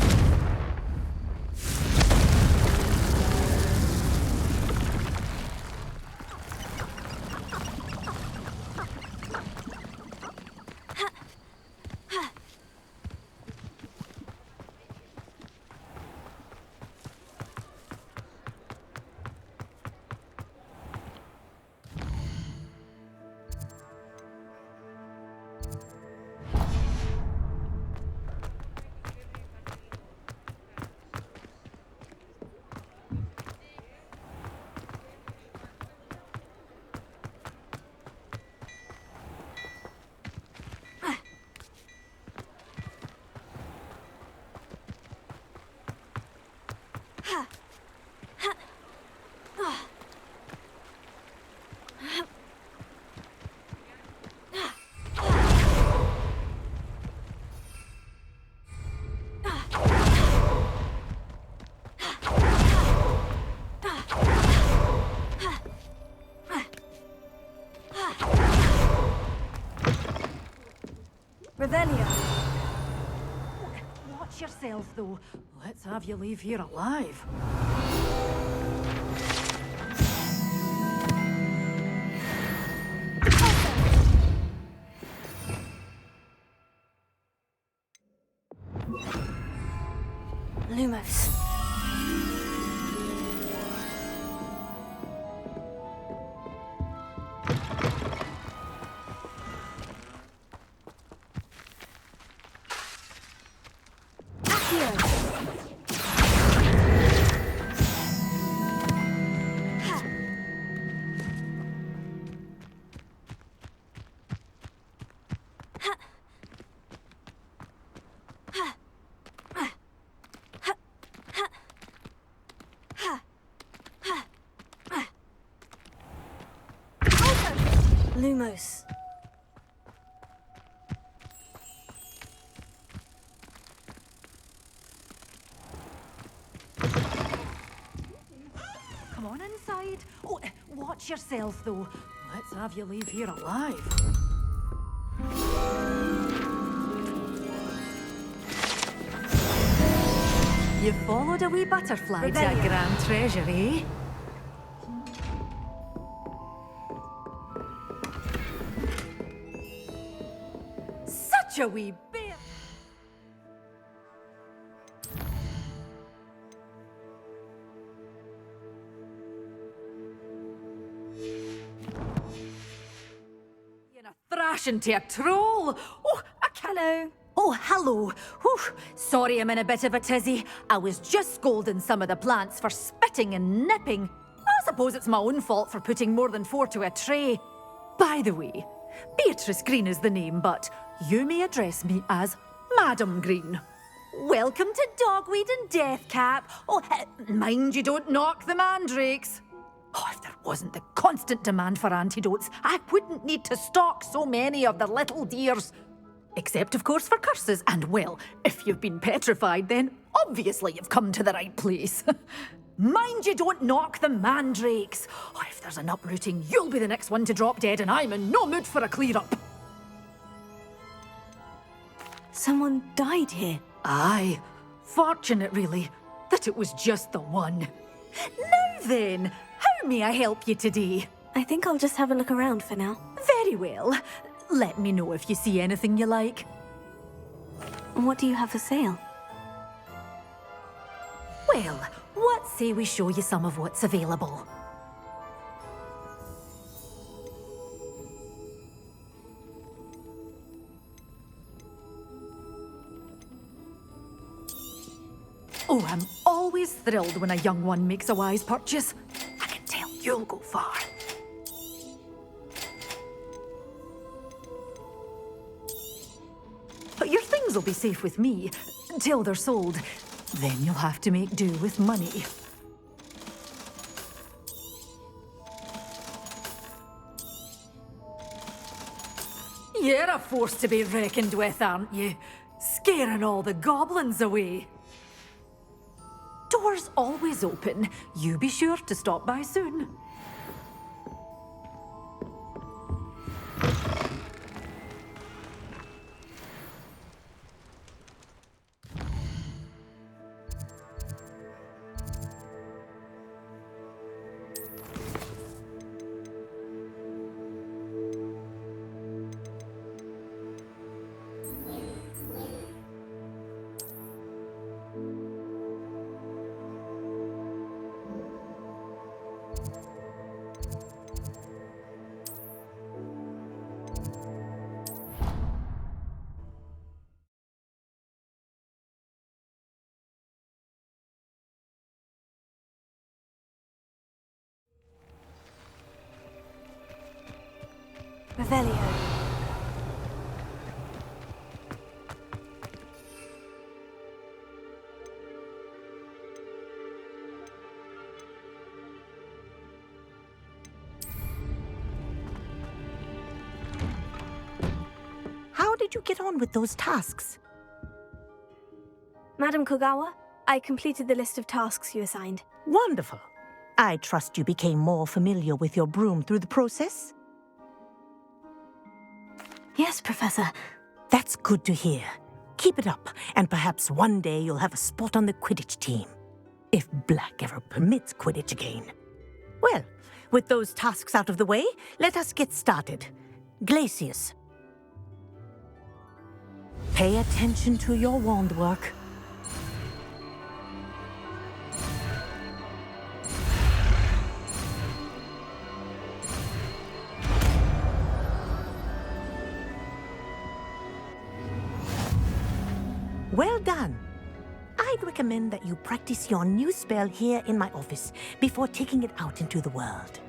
C: Revelio.
F: Watch yourself, though. Let's have you leave here alive.
C: Lumos. Lumos.
F: Come on inside. Oh, watch yourself, though. Let's have you leave here alive. You followed a wee butterfly to a grand treasure, eh? Such a wee bear! You're a thrashing to a troll! Oh, hello. Oh, hello. Whew. Sorry I'm in a bit of a tizzy. I was just scolding some of the plants for spitting and nipping. I suppose it's my own fault for putting more than 4 to a tray. By the way, Beatrice Green is the name, but you may address me as Madam Green. Welcome to Dogweed and Deathcap. Oh, mind you don't knock the mandrakes. Oh, if there wasn't the constant demand for antidotes, I wouldn't need to stock so many of the little dears. Except, of course, for curses. And, well, if you've been petrified, then obviously you've come to the right place. Mind you don't knock the mandrakes. Oh, if there's an uprooting, you'll be the next one to drop dead, and I'm in no mood for a clear-up.
C: Someone died here.
F: Aye. Fortunate, really, that it was just the one. Now then, how may I help you today?
C: I think I'll just have a look around for now.
F: Very well. Let me know if you see anything you like.
C: What do you have for sale?
F: Well, what say we show you some of what's available? Oh, I'm always thrilled when a young one makes a wise purchase. I can tell you'll go far. But your things will be safe with me until they're sold. Then you'll have to make do with money. You're a force to be reckoned with, aren't you? Scaring all the goblins away. Doors always open. You be sure to stop by soon.
C: Revelio.
P: How did you get on with those tasks?
C: Madam Kogawa, I completed the list of tasks you assigned.
P: Wonderful. I trust you became more familiar with your broom through the process?
C: Yes, Professor.
P: That's good to hear. Keep it up, and perhaps one day you'll have a spot on the Quidditch team. If Black ever permits Quidditch again. Well, with those tasks out of the way, let us get started. Glacius. Pay attention to your wand work. Well done. I'd recommend that you practice your new spell here in my office before taking it out into the world.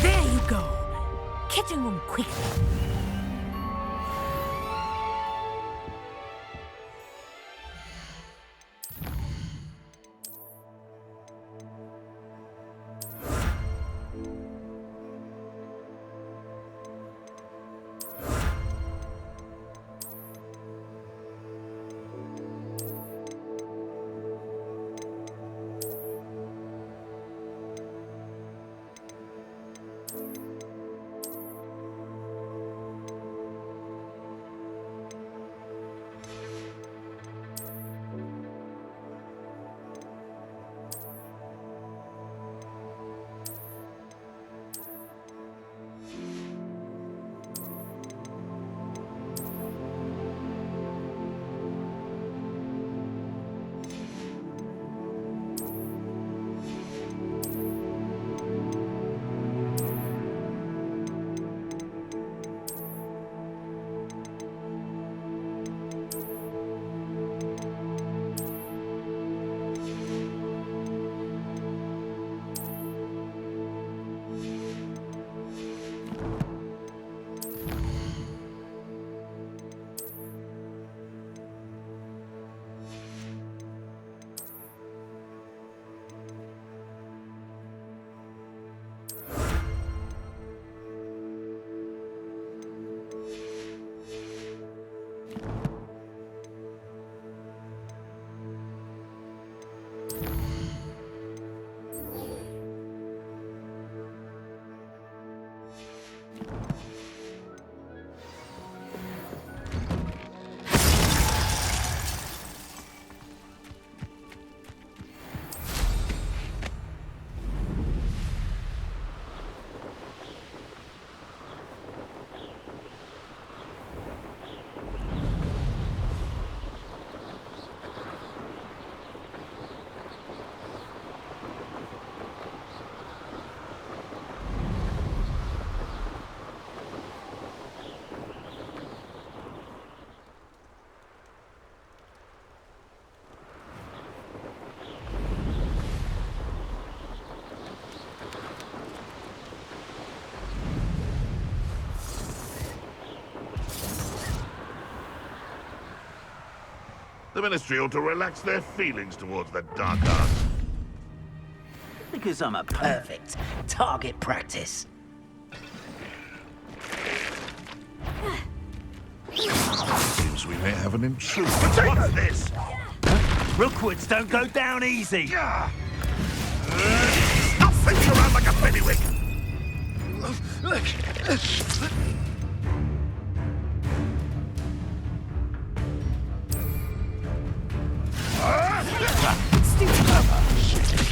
P: There you go. Catching them quickly.
A: The Ministry ought to relax their feelings towards the dark arts.
D: Because I'm a perfect target practice.
A: Seems we may have an intruder. What's this?
D: Rookwoods don't go down easy.
A: Stop thinking around like a pennywig!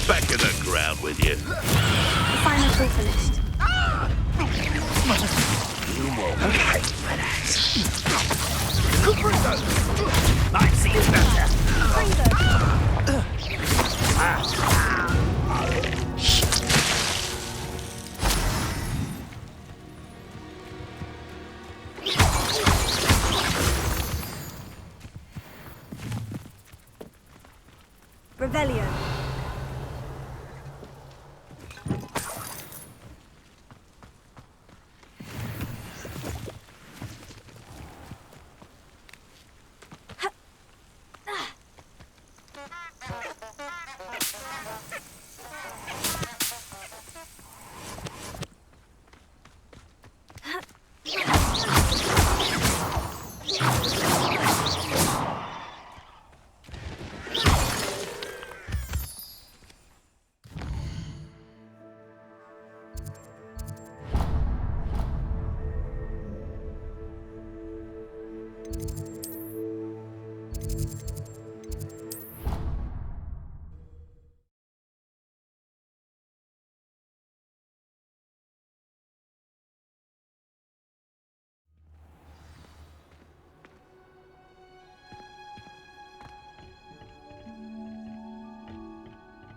A: Back in the ground with you.
C: The final call finished.
D: Okay, relax. Might see you better.
C: Revelio.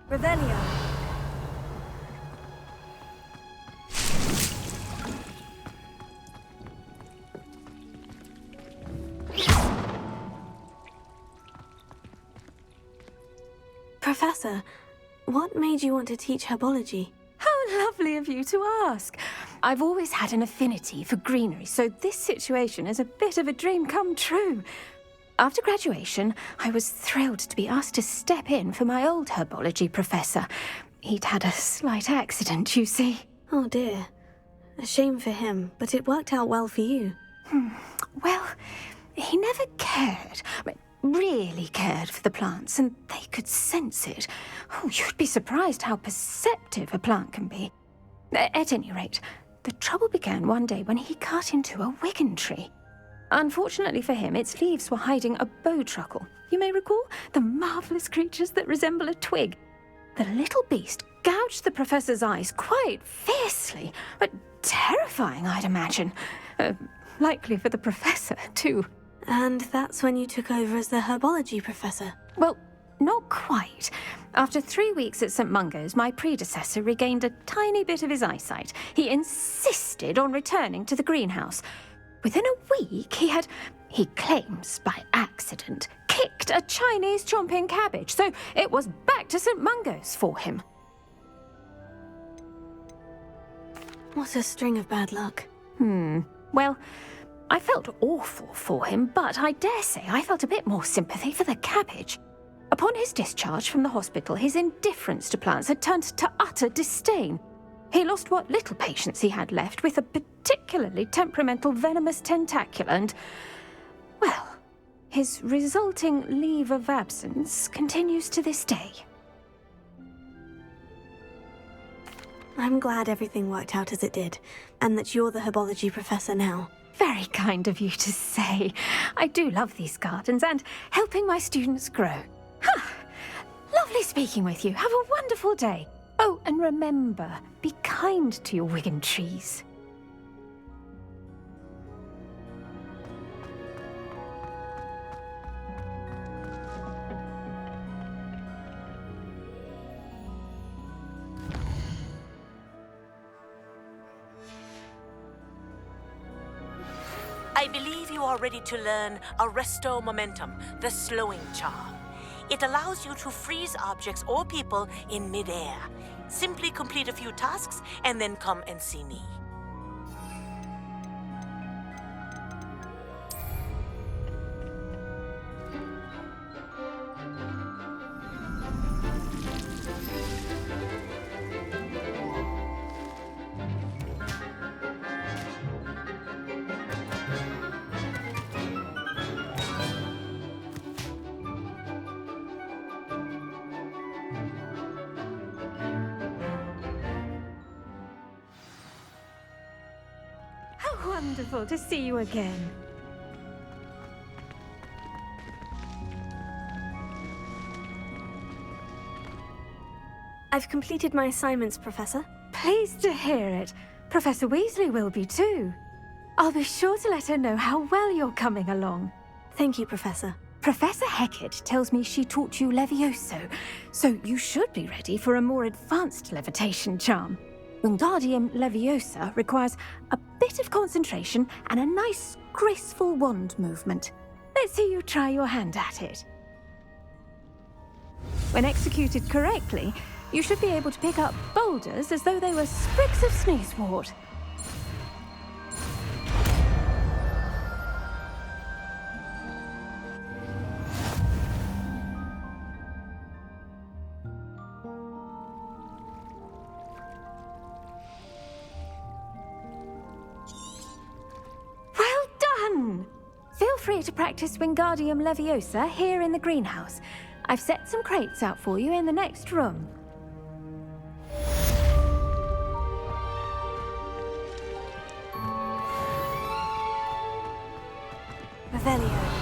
C: Revelio. Professor, what made you want to teach herbology?
N: How lovely of you to ask. I've always had an affinity for greenery, so this situation is a bit of a dream come true. After graduation, I was thrilled to be asked to step in for my old herbology professor. He'd had a slight accident, you see.
C: Oh dear. A shame for him, but it worked out well for you.
N: Well, he never cared, really cared for the plants, and they could sense it. Oh, you'd be surprised how perceptive a plant can be. At any rate, the trouble began one day when he cut into a wigan tree. Unfortunately for him, its leaves were hiding a bowtruckle. You may recall the marvellous creatures that resemble a twig. The little beast gouged the professor's eyes quite fiercely, but terrifying, I'd imagine. Likely for the professor, too.
C: And that's when you took over as the herbology professor?
N: Well, not quite. After 3 weeks at St. Mungo's, my predecessor regained a tiny bit of his eyesight. He insisted on returning to the greenhouse. Within a week, he claims by accident, kicked a Chinese chomping cabbage, so it was back to St. Mungo's for him.
C: What a string of bad luck.
N: Well, I felt awful for him, but I dare say I felt a bit more sympathy for the cabbage. Upon his discharge from the hospital, his indifference to plants had turned to utter disdain. He lost what little patience he had left with a particularly temperamental venomous tentacula and, well, his resulting leave of absence continues to this day.
C: I'm glad everything worked out as it did, and that you're the herbology professor now.
N: Very kind of you to say. I do love these gardens and helping my students grow. Lovely speaking with you. Have a wonderful day. Oh, and remember, be kind to your wigan trees.
Q: I believe you are ready to learn Arresto Momentum, the slowing charm. It allows you to freeze objects or people in midair. Simply complete a few tasks and then come and see me.
C: wonderful to see you again. I've completed my assignments, Professor.
R: Pleased to hear it. Professor Weasley will be too. I'll be sure to let her know how well you're coming along.
C: Thank you, Professor.
R: Professor Hecat tells me she taught you Levioso, so you should be ready for a more advanced levitation charm. Wingardium Leviosa requires a bit of concentration and a nice, graceful wand movement. Let's see you try your hand at it. When executed correctly, you should be able to pick up boulders as though they were sprigs of sneezewort. Well done! Feel free to practice Wingardium Leviosa here in the greenhouse. I've set some crates out for you in the next room.
C: Revelio.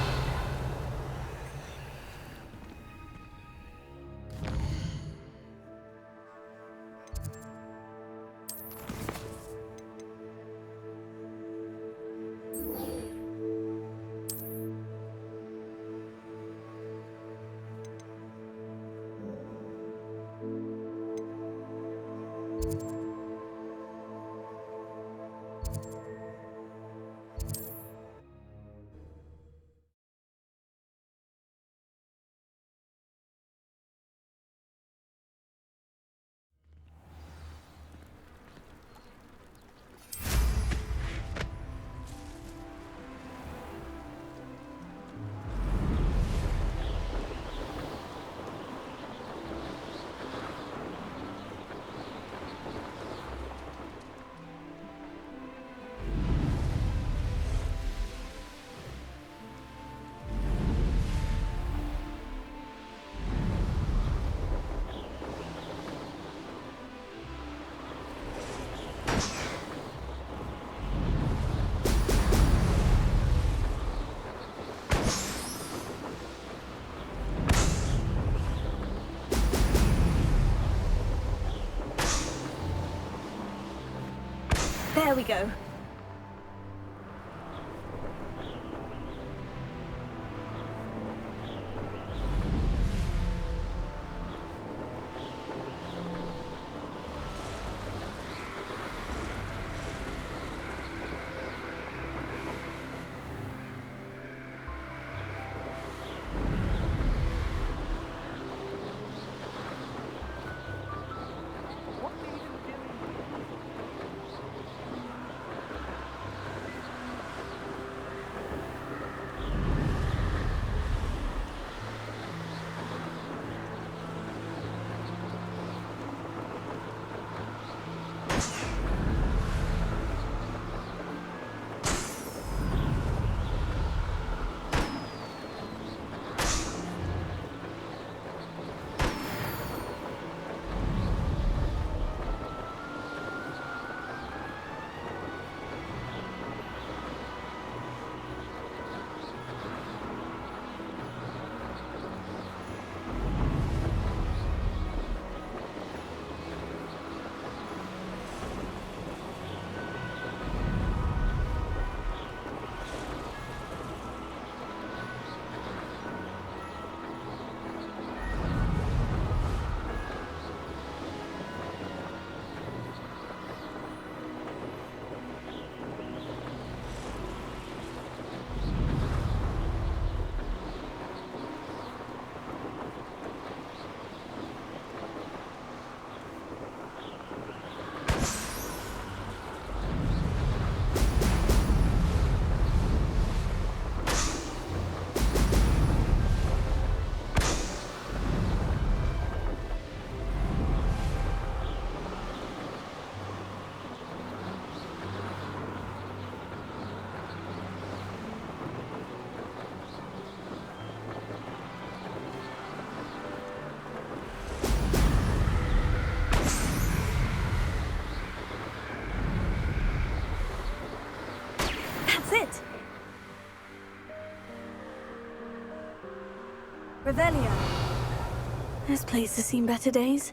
C: There we go. Revelio. This place has seen better days.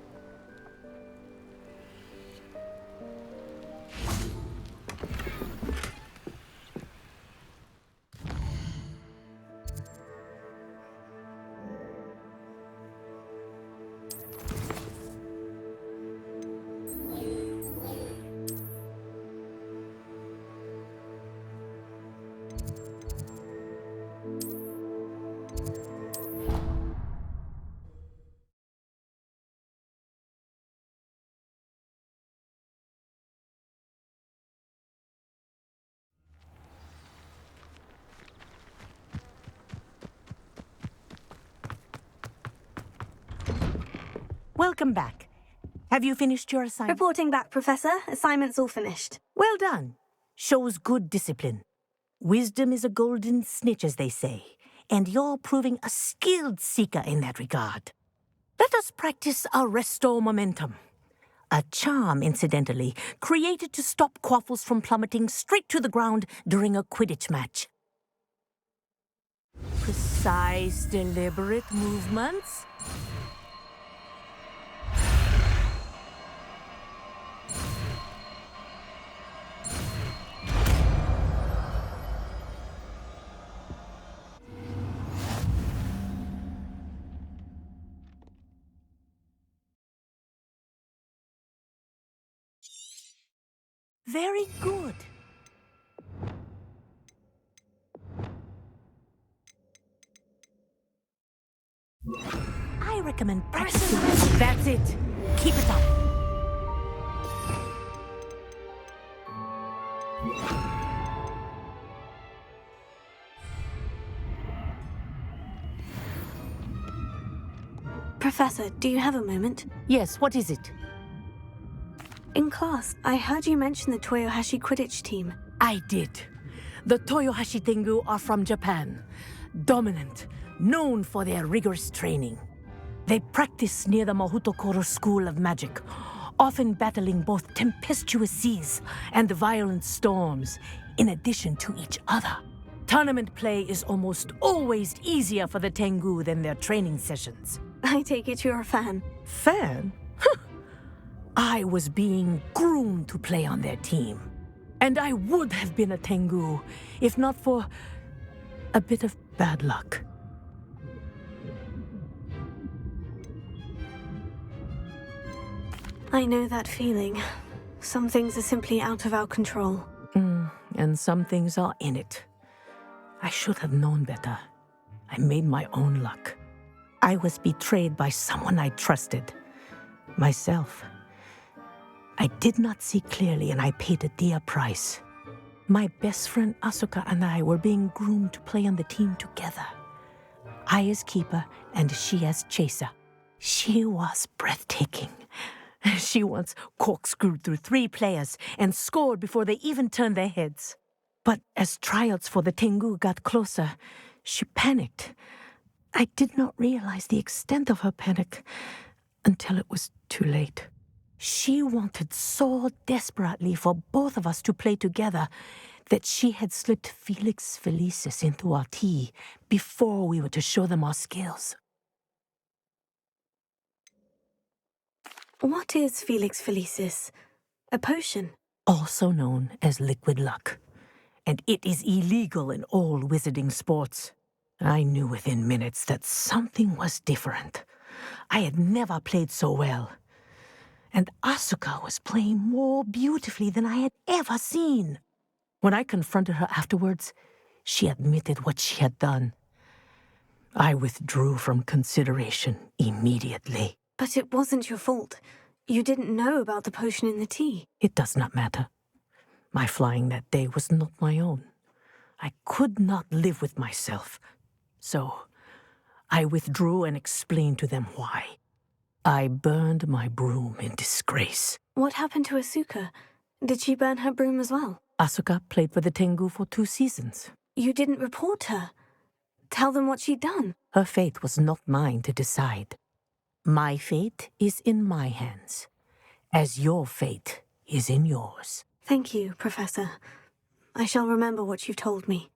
P: Welcome back. Have you finished your assignment?
C: Reporting back, Professor. Assignment's all finished.
P: Well done. Shows good discipline. Wisdom is a golden snitch, as they say, and you're proving a skilled seeker in that regard. Let us practice Arresto Momentum. A charm, incidentally, created to stop quaffles from plummeting straight to the ground during a Quidditch match. Precise, deliberate movements. Very good. I recommend practicing. That's it. Keep it up.
C: Professor, do you have a moment?
P: Yes, what is it?
C: In class, I heard you mention the Toyohashi Quidditch team.
P: I did. The Toyohashi Tengu are from Japan. Dominant, known for their rigorous training. They practice near the Mahutokoro School of Magic, often battling both tempestuous seas and violent storms, in addition to each other. Tournament play is almost always easier for the Tengu than their training sessions.
C: I take it you're a fan.
P: Fan? I was being groomed to play on their team. And I would have been a Tengu, if not for a bit of bad luck.
C: I know that feeling. Some things are simply out of our control.
P: And some things are in it. I should have known better. I made my own luck. I was betrayed by someone I trusted. Myself. I did not see clearly, and I paid a dear price. My best friend Asuka and I were being groomed to play on the team together. I as keeper, and she as chaser. She was breathtaking. She once corkscrewed through 3 players and scored before they even turned their heads. But as tryouts for the Tengu got closer, she panicked. I did not realize the extent of her panic until it was too late. She wanted so desperately for both of us to play together that she had slipped Felix Felicis into our tea before we were to show them our skills.
C: What is Felix Felicis? A potion?
P: Also known as liquid luck. And it is illegal in all wizarding sports. I knew within minutes that something was different. I had never played so well. And Asuka was playing more beautifully than I had ever seen. When I confronted her afterwards, she admitted what she had done. I withdrew from consideration immediately.
C: But it wasn't your fault. You didn't know about the potion in the tea.
P: It does not matter. My flying that day was not my own. I could not live with myself. So, I withdrew and explained to them why. I burned my broom in disgrace.
C: What happened to Asuka? Did she burn her broom as well?
P: Asuka played for the Tengu for 2 seasons.
C: You didn't report her. Tell them what she'd done.
P: Her fate was not mine to decide. My fate is in my hands, as your fate is in yours.
C: Thank you, Professor. I shall remember what you've told me.